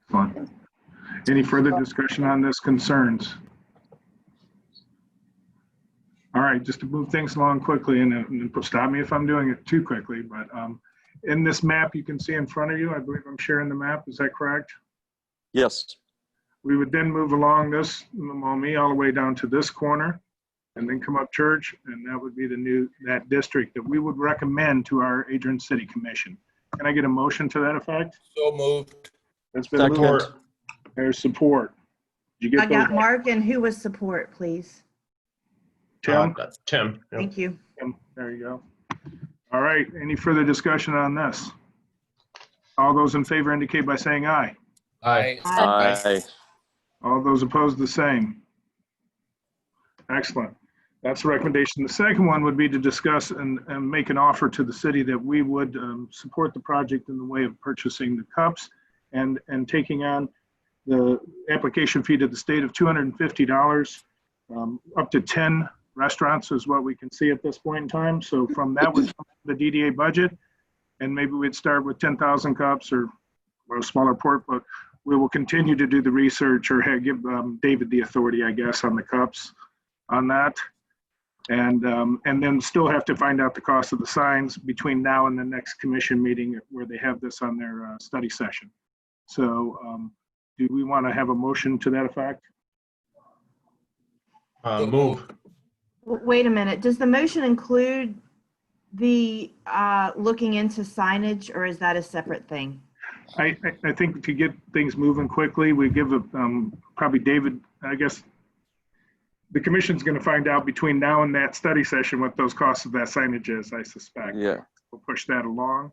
Speaker 2: Excellent. Any further discussion on this concerns? All right, just to move things along quickly, and stop me if I'm doing it too quickly, but in this map you can see in front of you, I believe I'm sharing the map, is that correct?
Speaker 4: Yes,
Speaker 2: We would then move along this, Maumee, all the way down to this corner, and then come up Church, and that would be that district that we would recommend to our Adrian City Commission. Can I get a motion to that effect?
Speaker 6: So moved.
Speaker 2: That's been moved.
Speaker 4: second,
Speaker 2: There's support. Did you
Speaker 7: I
Speaker 2: get
Speaker 7: got
Speaker 2: those?
Speaker 7: Mark, and who was support, please?
Speaker 2: Tim?
Speaker 1: Tim. yeah.
Speaker 7: Thank you.
Speaker 2: There you go. All right, any further discussion on this? All those in favor indicate by saying aye.
Speaker 6: Aye.
Speaker 4: aye,
Speaker 2: All those opposed, the same. Excellent. That's the recommendation. The second one would be to discuss and make an offer to the city that we would support the project in the way of purchasing the cups and taking on the application fee to the state of $250. Up to 10 restaurants is what we can see at this point in time. So from that would come the DDA budget, and maybe we'd start with 10,000 cups or a smaller port, but we will continue to do the research or give David the authority, I guess, on the cups on that. And then still have to find out the cost of the signs between now and the next commission meeting where they have this on their study session. So do we want to have a motion to that effect?
Speaker 1: Move.
Speaker 7: Wait a minute. Does the motion include the looking into signage, or is that a separate thing?
Speaker 2: I think to get things moving quickly, we give probably David, I guess, the commission's going to find out between now and that study session what those costs of that signage is, I suspect.
Speaker 4: yeah.
Speaker 2: We'll push that along.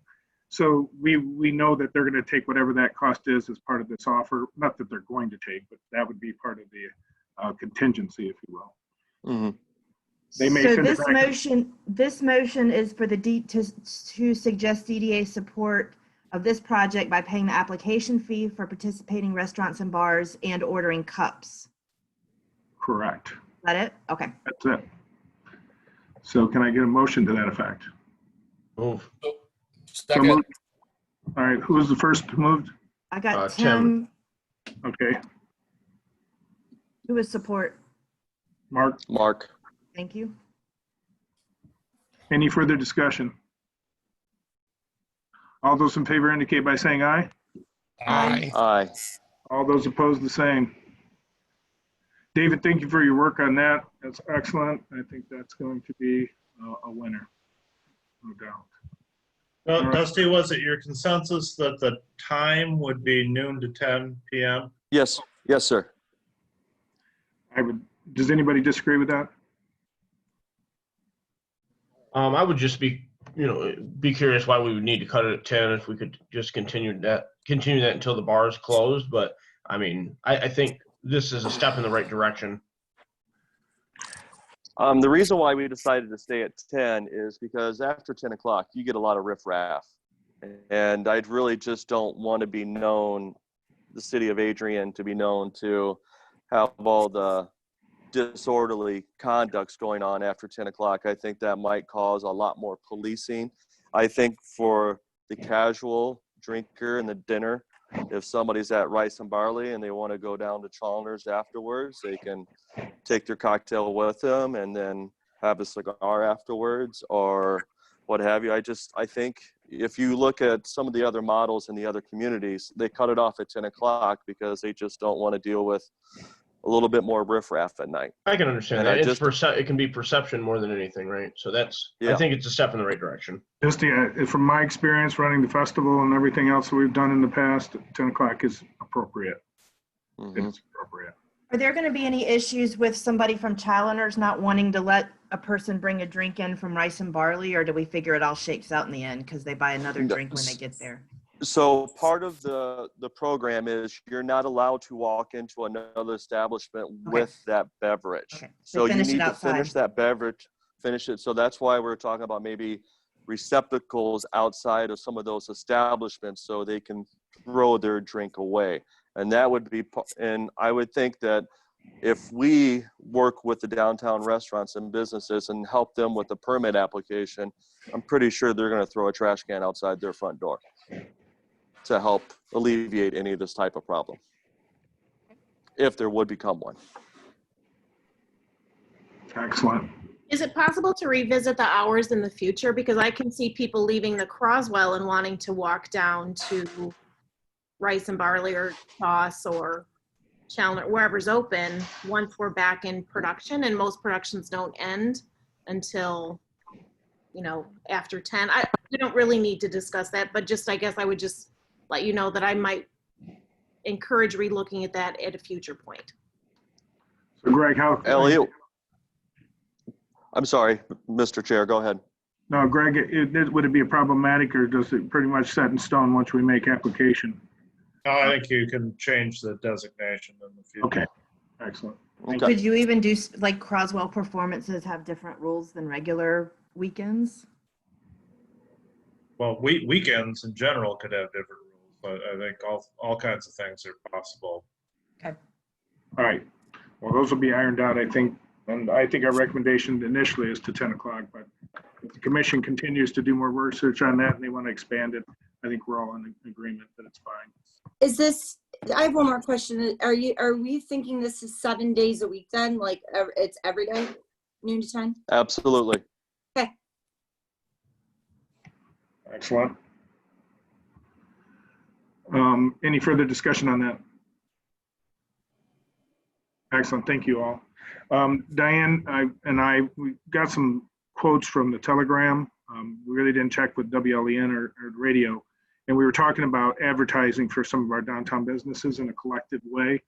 Speaker 2: So we know that they're going to take whatever that cost is as part of this offer. Not that they're going to take, but that would be part of the contingency, if you will.
Speaker 4: Mhm.
Speaker 2: They may
Speaker 7: So
Speaker 2: send it
Speaker 7: this motion is for the to suggest DDA support of this project by paying the application fee for participating restaurants and bars and ordering cups.
Speaker 2: Correct.
Speaker 7: Is that it? Okay.
Speaker 2: That's it. So can I get a motion to that effect?
Speaker 1: Move.
Speaker 2: So
Speaker 6: Second.
Speaker 2: moved. All right, who was the first moved?
Speaker 7: I got
Speaker 1: Tim.
Speaker 7: Tim.
Speaker 2: Okay,
Speaker 7: Who was support?
Speaker 2: Mark,
Speaker 4: Mark.
Speaker 7: Thank you.
Speaker 2: any further discussion? All those in favor indicate by saying aye.
Speaker 6: Aye.
Speaker 4: Aye.
Speaker 2: All those opposed, the same. David, thank you for your work on that. That's excellent. I think that's going to be a winner, no doubt. All right.
Speaker 10: Dusty, was it your consensus that the time would be noon to 10 p.m.?
Speaker 4: Yes. Yes, sir.
Speaker 2: Does anybody disagree with that?
Speaker 1: I would just be curious why we would need to cut it at 10 if we could just continue that until the bar is closed. But I mean, I think this is a step in the right direction.
Speaker 4: The reason why we decided to stay at 10 is because after 10 o'clock, you get a lot of riffraff. And I really just don't want to be known, the city of Adrian, to be known to have all the disorderly conducts going on after 10 o'clock. I think that might cause a lot more policing. I think for the casual drinker and the dinner, if somebody's at Rice and Barley and they want to go down to Chalmers afterwards, they can take their cocktail with them and then have a cigar afterwards or what have you. I think if you look at some of the other models in the other communities, they cut it off at 10 o'clock because they just don't want to deal with a little bit more riffraff at night.
Speaker 1: I can understand
Speaker 4: And
Speaker 1: that. It can be perception more than anything, right? So I think it's a step in the right direction.
Speaker 2: Just from my experience running the festival and everything else that we've done in the past, 10 o'clock is appropriate.
Speaker 4: Mhm.
Speaker 2: It's appropriate.
Speaker 7: Are there going to be any issues with somebody from Challengers not wanting to let a person bring a drink in from Rice and Barley, or do we figure it all shakes out in the end because they buy another
Speaker 4: No,
Speaker 7: drink when they get there?
Speaker 4: So part of the program is you're not allowed to walk into another establishment with that beverage.
Speaker 7: Okay.
Speaker 4: So you
Speaker 7: finish it
Speaker 4: need to
Speaker 7: outside.
Speaker 4: finish that beverage, finish it. So that's why we're talking about maybe receptacles outside of some of those establishments so they can throw their drink away. And that would be, and I would think that if we work with the downtown restaurants and businesses and help them with the permit application, I'm pretty sure they're going to throw a trash can outside their front door to help alleviate any of this type of problem, if there would become one.
Speaker 2: Excellent.
Speaker 12: Is it possible to revisit the hours in the future? Because I can see people leaving the Croswell and wanting to walk down to Rice and Barley or Toss or Challenger, wherever's open, once we're back in production, and most productions don't end until, after 10. We don't really need to discuss that, but I guess I would just let you know that I might encourage relooking at that at a future point.
Speaker 2: So Greg, how?
Speaker 4: Elliot, I'm sorry, Mr. Chair, go ahead.
Speaker 2: No, Greg, would it be problematic, or does it pretty much set in stone once we make application?
Speaker 10: No, I think you can change the designation in the future.
Speaker 2: Okay, excellent.
Speaker 4: Okay.
Speaker 7: Could you even do, like, Croswell performances have different rules than regular weekends?
Speaker 10: Well, weekends in general could have different rules, but I think all kinds of things are possible.
Speaker 7: Okay.
Speaker 2: All right. Well, those will be ironed out, I think. And I think our recommendation initially is to 10 o'clock, but if the commission continues to do more research on that and they want to expand it, I think we're all in agreement that it's fine.
Speaker 11: I have one more question. Are we thinking this is 7 days a week then? Like it's every day, noon to 10?
Speaker 4: Absolutely.
Speaker 11: Okay.
Speaker 2: Excellent. Any further discussion on that? Excellent. Thank you all. Diane we got some quotes from the Telegram. We really didn't check with WLEN or radio. And we were talking about advertising for some of our downtown businesses in a collective way.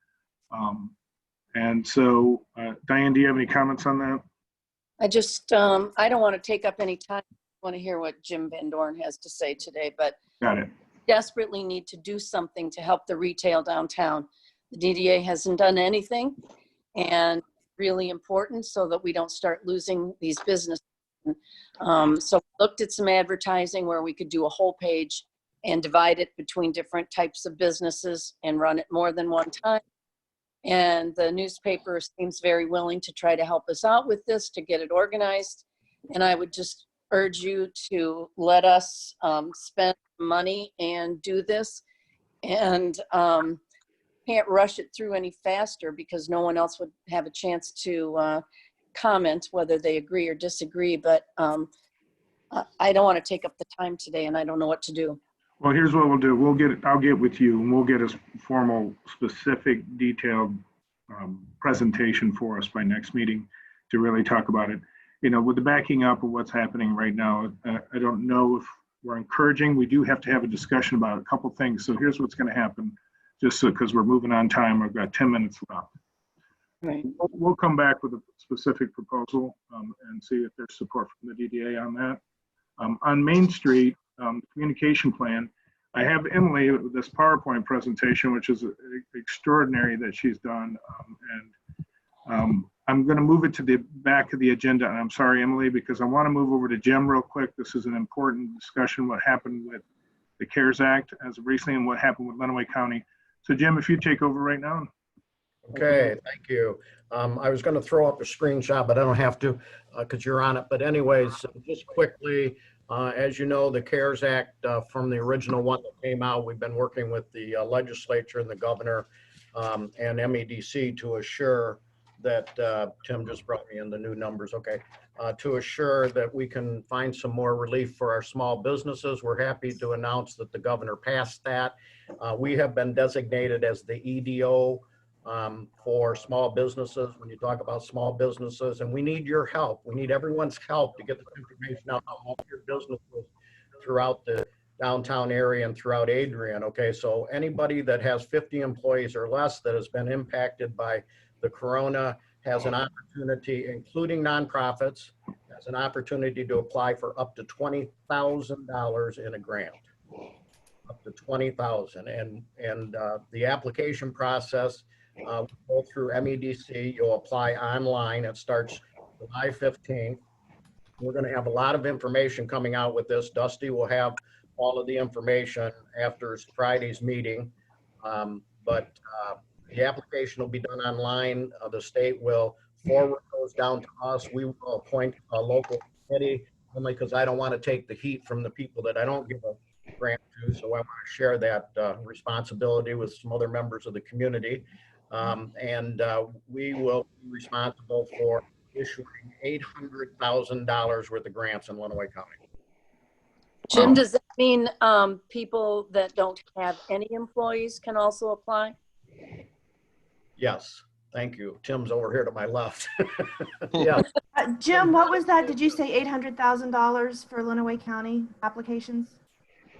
Speaker 2: And so, Diane, do you have any comments on that?
Speaker 3: I just, I don't want to take up any time. I want to hear what Jim Van Dorn has to say today, but
Speaker 2: Got it.
Speaker 3: desperately need to do something to help the retail downtown. The DDA hasn't done anything, and really important so that we don't start losing these businesses. So we looked at some advertising where we could do a whole page and divide it between different types of businesses and run it more than one time. And the newspaper seems very willing to try to help us out with this, to get it organized. And I would just urge you to let us spend money and do this. And can't rush it through any faster because no one else would have a chance to comment whether they agree or disagree. But I don't want to take up the time today, and I don't know what to do.
Speaker 2: Well, here's what we'll do. I'll get with you and we'll get a formal, specific, detailed presentation for us by next meeting to really talk about it. You know, with the backing up of what's happening right now, I don't know if we're encouraging. We do have to have a discussion about a couple things. So here's what's going to happen, just so because we're moving on time. I've got 10 minutes left.
Speaker 3: Right.
Speaker 2: We'll come back with a specific proposal and see if there's support from the DDA on that. On Main Street, communication plan, I have Emily with this PowerPoint presentation, which is extraordinary that she's done. I'm going to move it to the back of the agenda. And I'm sorry, Emily, because I want to move over to Jim real quick. This is an important discussion, what happened with the CARES Act as of recently and what happened with Lenawee County. So Jim, if you take over right now.
Speaker 13: Okay, thank you. I was going to throw up a screenshot, but I don't have to because you're on it. But anyways, just quickly, as you know, the CARES Act from the original one that came out, we've been working with the legislature and the governor and MEDC to assure that, Tim just brought me in the new numbers, okay, to assure that we can find some more relief for our small businesses. We're happy to announce that the governor passed that. We have been designated as the EDO for small businesses when you talk about small businesses, and we need your help. We need everyone's help to get this information out to all your businesses throughout the downtown area and throughout Adrian. Okay, so anybody that has 50 employees or less that has been impacted by the corona has an opportunity, including nonprofits, has an opportunity to apply for up to $20,000 in a grant. Up to 20,000, and the application process will go through MEDC. You'll apply online. It starts July 15th. We're going to have a lot of information coming out with this. Dusty will have all of the information after Friday's meeting, but the application will be done online. The state will forward those down to us. We will appoint a local committee, only because I don't want to take the heat from the people that I don't give a grant to, so I want to share that responsibility with some other members of the community. We will be responsible for issuing $800,000 worth of grants in Lenawee County.
Speaker 3: Jim, does that mean people that don't have any employees can also apply?
Speaker 13: Yes, thank you. Tim's over here to my left. Yeah.
Speaker 7: Jim, what was that? Did you say $800,000 for Lenawee County applications?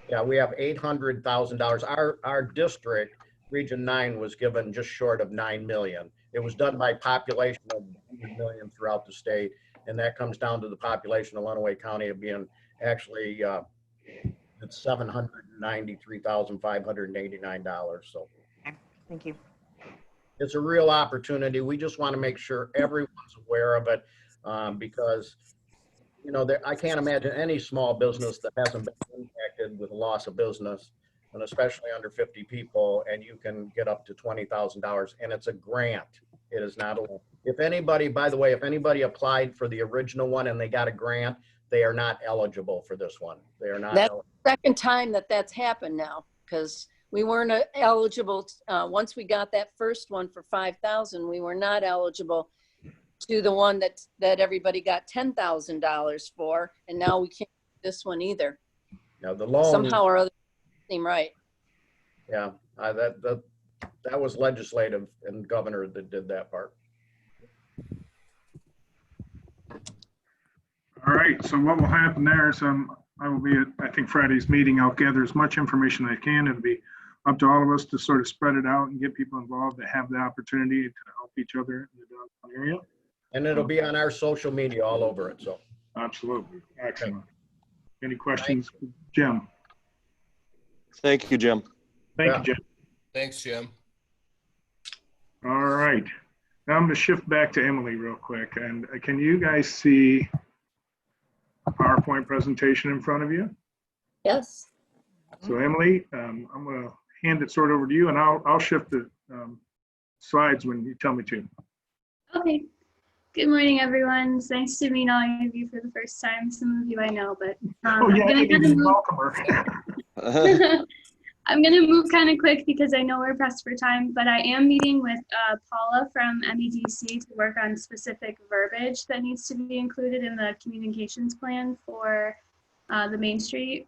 Speaker 13: Yeah, we have $800,000. Our district, Region 9, was given just short of 9 million. It was done by population of 100 million throughout the state, and that comes down to the population of Lenawee County of being actually it's $793,589. So,
Speaker 7: thank you.
Speaker 13: It's a real opportunity. We just want to make sure everyone's aware of it because, you know, I can't imagine any small business that hasn't been impacted with a loss of business, and especially under 50 people, and you can get up to $20,000, and it's a grant. It is not a loan. If anybody, by the way, if anybody applied for the original one and they got a grant, they are not eligible for this one. They are not.
Speaker 3: That's the second time that happened now, because we weren't eligible. Once we got that first one for 5,000, we were not eligible to the one that everybody got $10,000 for, and now we can't do this one either.
Speaker 13: Now the loan
Speaker 3: somehow or other seem right.
Speaker 13: Yeah, that was legislative and governor that did that part.
Speaker 2: All right, so what will happen there is I will be at, I think, Friday's meeting. I'll gather as much information as I can. It'll be up to all of us to sort of spread it out and get people involved that have the opportunity to help each other in the downtown area.
Speaker 13: And it'll be on our social media all over it, so.
Speaker 2: Absolutely, excellent. Any questions, Jim?
Speaker 4: Thank you, Jim.
Speaker 2: Thank you, Jim.
Speaker 6: Thanks, Jim.
Speaker 2: All right, now I'm gonna shift back to Emily real quick. And can you guys see a PowerPoint presentation in front of you?
Speaker 3: Yes.
Speaker 2: So Emily, I'm gonna hand it sort of over to you, and I'll shift the slides when you tell me to.
Speaker 14: Okay. Good morning, everyone. It's nice to meet all of you for the first time. Some of you I know, but
Speaker 2: Oh, yeah, I
Speaker 14: I'm
Speaker 2: didn't
Speaker 14: gonna
Speaker 2: even
Speaker 14: move.
Speaker 2: welcome her.
Speaker 14: I'm gonna move kind of quick because I know we're pressed for time. But I am meeting with Paula from MEDC to work on specific verbiage that needs to be included in the communications plan for the Main Street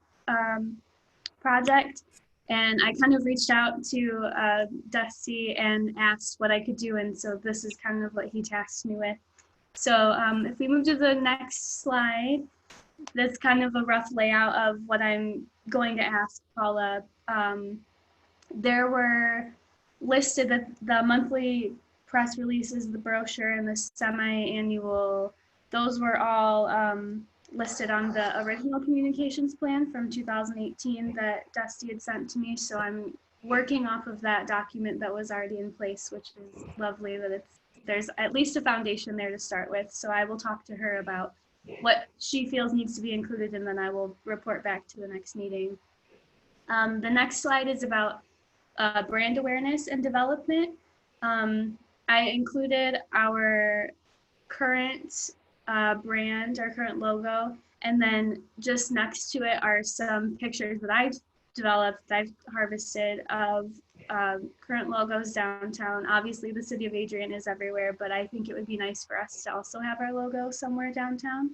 Speaker 14: project. And I kind of reached out to Dusty and asked what I could do, and so this is kind of what he tasked me with. So if we move to the next slide, that's kind of a rough layout of what I'm going to ask Paula. There were listed the monthly press releases, the brochure, and the semi-annual. Those were all listed on the original communications plan from 2018 that Dusty had sent to me. So I'm working off of that document that was already in place, which is lovely that there's at least a foundation there to start with. So I will talk to her about what she feels needs to be included, and then I will report back to the next meeting. The next slide is about brand awareness and development. I included our current brand, our current logo, and then just next to it are some pictures that I've developed, I've harvested of current logos downtown. Obviously the city of Adrian is everywhere, but I think it would be nice for us to also have our logo somewhere downtown.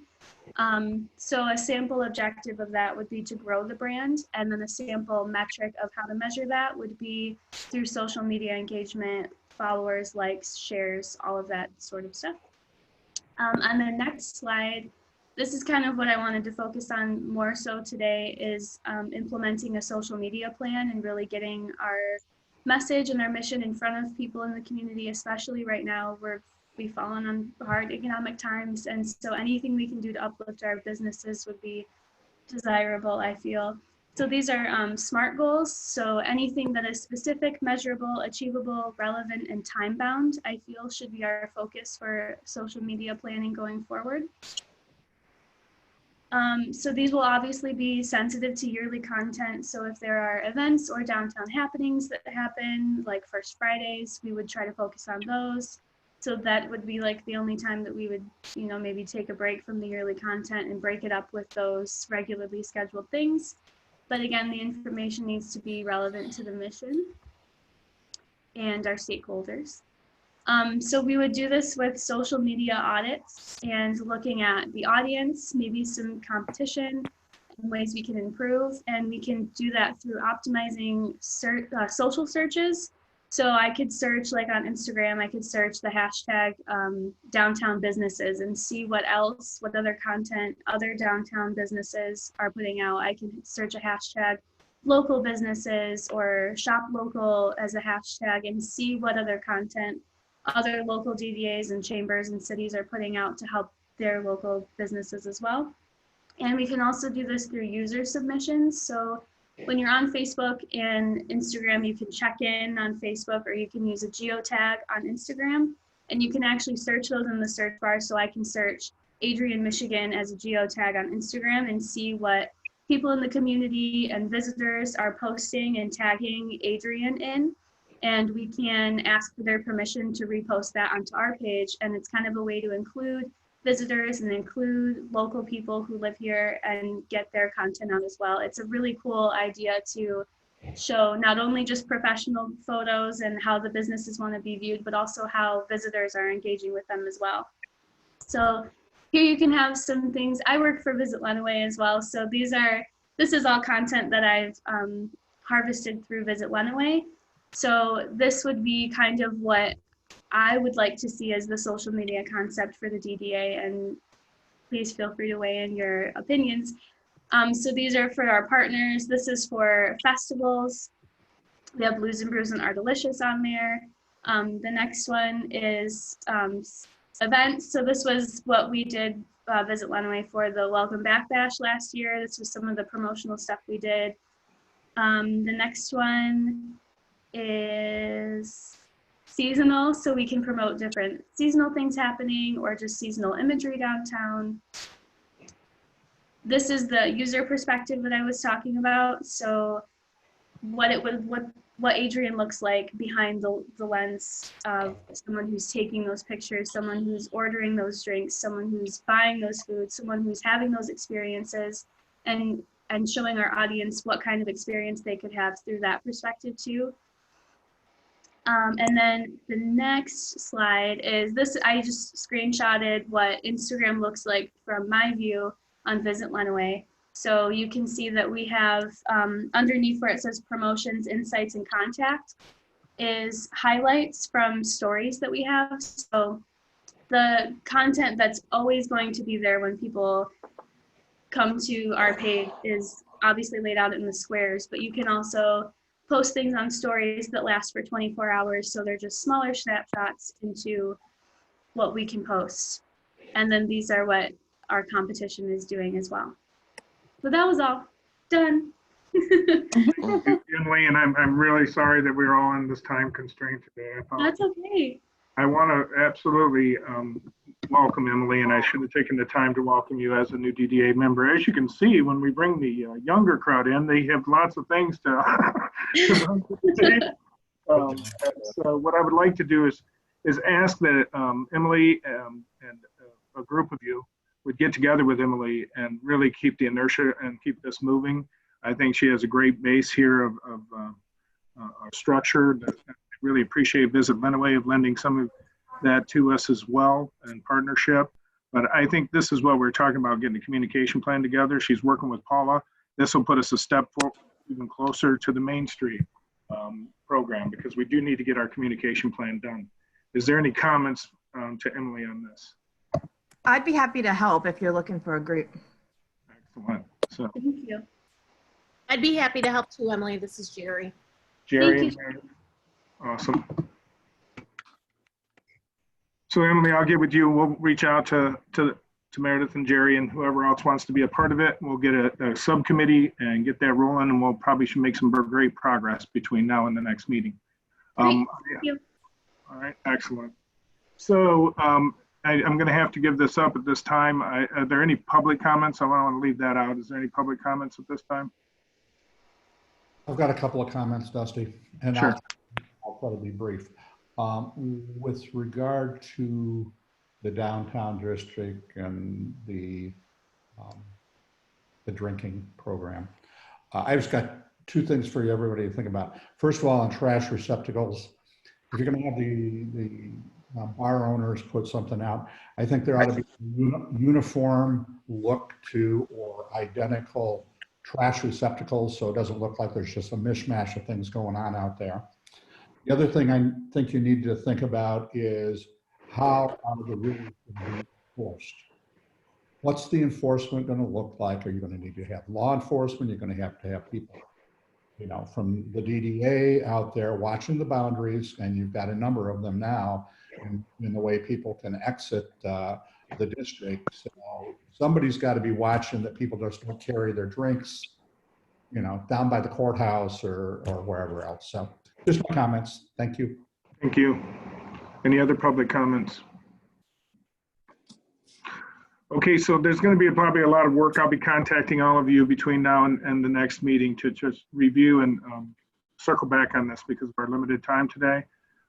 Speaker 14: So a sample objective of that would be to grow the brand, and then a sample metric of how to measure that would be through social media engagement, followers, likes, shares, all of that sort of stuff. On the next slide, this is kind of what I wanted to focus on more so today, is implementing a social media plan and really getting our message and our mission in front of people in the community, especially right now where we've fallen on hard economic times. And so anything we can do to uplift our businesses would be desirable, I feel. So these are SMART goals. So anything that is specific, measurable, achievable, relevant, and time-bound, I feel should be our focus for social media planning going forward. So these will obviously be sensitive to yearly content. So if there are events or downtown happenings that happen, like First Fridays, we would try to focus on those. So that would be like the only time that we would, you know, maybe take a break from the yearly content and break it up with those regularly scheduled things. But again, the information needs to be relevant to the mission and our stakeholders. So we would do this with social media audits and looking at the audience, maybe some competition and ways we can improve. And we can do that through optimizing social searches. So I could search, like on Instagram, I could search the hashtag downtown businesses and see what else, what other content other downtown businesses are putting out. I can search a hashtag local businesses or shop local as a hashtag and see what other content other local DDAs and chambers and cities are putting out to help their local businesses as well. And we can also do this through user submissions. So when you're on Facebook and Instagram, you can check in on Facebook, or you can use a geotag on Instagram, and you can actually search those in the search bar. So I can search Adrian, Michigan as a geotag on Instagram and see what people in the community and visitors are posting and tagging Adrian in. And we can ask for their permission to repost that onto our page. And it's kind of a way to include visitors and include local people who live here and get their content out as well. It's a really cool idea to show not only just professional photos and how the businesses want to be viewed, but also how visitors are engaging with them as well. So here you can have some things. I work for Visit Lenawee as well. So this is all content that I've harvested through Visit Lenawee. So this would be kind of what I would like to see as the social media concept for the DDA, and please feel free to weigh in your opinions. So these are for our partners. This is for festivals. We have Blues and Brews and Ardelicious on there. The next one is events. So this was what we did Visit Lenawee for the Welcome Back Bash last year. This was some of the promotional stuff we did. The next one is seasonal, so we can promote different seasonal things happening or just seasonal imagery downtown. This is the user perspective that I was talking about. So what what Adrian looks like behind the lens of someone who's taking those pictures, someone who's ordering those drinks, someone who's buying those foods, someone who's having those experiences, and showing our audience what kind of experience they could have through that perspective too. And then the next slide is this. I just screenshotted what Instagram looks like from my view on Visit Lenawee. So you can see that we have underneath where it says promotions, insights, and contact is highlights from stories that we have. So the content that's always going to be there when people come to our page is obviously laid out in the squares, but you can also post things on stories that last for 24 hours. So they're just smaller snapshots into what we can post. And then these are what our competition is doing as well. So that was all. Done.
Speaker 2: Emily, and I'm really sorry that we're all on this time constraint today.
Speaker 14: That's okay.
Speaker 2: I want to absolutely welcome Emily, and I should have taken the time to welcome you as a new DDA member. As you can see, when we bring the younger crowd in, they have lots of things to so what I would like to do is ask that Emily and a group of you would get together with Emily and really keep the inertia and keep this moving. I think she has a great base here of structure. I really appreciate Visit Lenawee of lending some of that to us as well in partnership. But I think this is what we're talking about, getting a communication plan together. She's working with Paula. This will put us a step even closer to the Main Street program, because we do need to get our communication plan done. Is there any comments to Emily on this?
Speaker 7: I'd be happy to help if you're looking for a group.
Speaker 2: Excellent. So,
Speaker 14: Thank you.
Speaker 12: I'd be happy to help too, Emily. This is Jerry.
Speaker 2: Jerry.
Speaker 14: Thank you.
Speaker 2: And Meredith. Awesome. So Emily, I'll get with you. We'll reach out to Meredith and Jerry and whoever else wants to be a part of it. We'll get a subcommittee and get that rolling, and we'll probably should make some great progress between now and the next meeting.
Speaker 14: Thank you.
Speaker 2: All right, excellent. So I'm going to have to give this up at this time. Are there any public comments? I want to leave that out. Is there any public comments at this time?
Speaker 5: I've got a couple of comments, Dusty, and
Speaker 2: Sure.
Speaker 5: I'll try to be brief. With regard to the downtown district and the drinking program, I just got two things for everybody to think about. First of all, on trash receptacles, if you're going to have the bar owners put something out, I think there ought to be a uniform look to or identical trash receptacles, so it doesn't look like there's just a mishmash of things going on out there. The other thing I think you need to think about is how are the rules going to be enforced? What's the enforcement going to look like? Are you going to need to have law enforcement? You're going to have people, you know, from the DDA out there watching the boundaries, and you've got a number of them now in the way people can exit the district. So somebody's got to be watching that people just don't carry their drinks, you know, down by the courthouse or wherever else. So just my comments. Thank you.
Speaker 2: Thank you. Any other public comments? Okay, so there's going to be probably a lot of work. I'll be contacting all of you between now and the next meeting to just review and circle back on this because of our limited time today.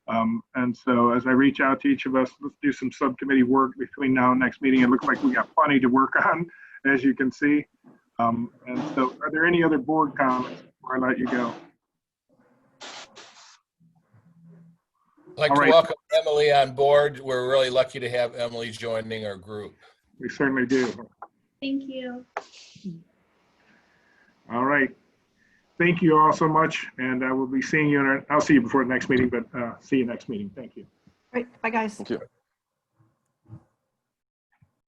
Speaker 2: And so as I reach out to each of us, let's do some subcommittee work between now and next meeting. It looks like we got plenty to work on, as you can see. And so are there any other board comments before I let you go?
Speaker 6: I'd like
Speaker 2: All
Speaker 6: to
Speaker 2: right.
Speaker 6: welcome Emily on board. We're really lucky to have Emily joining our group.
Speaker 2: We certainly do.
Speaker 14: Thank you.
Speaker 2: All right. Thank you all so much. And I will be seeing you, I'll see you before the next meeting, but see you next meeting. Thank you.
Speaker 7: Great. Bye, guys.
Speaker 4: Thank you.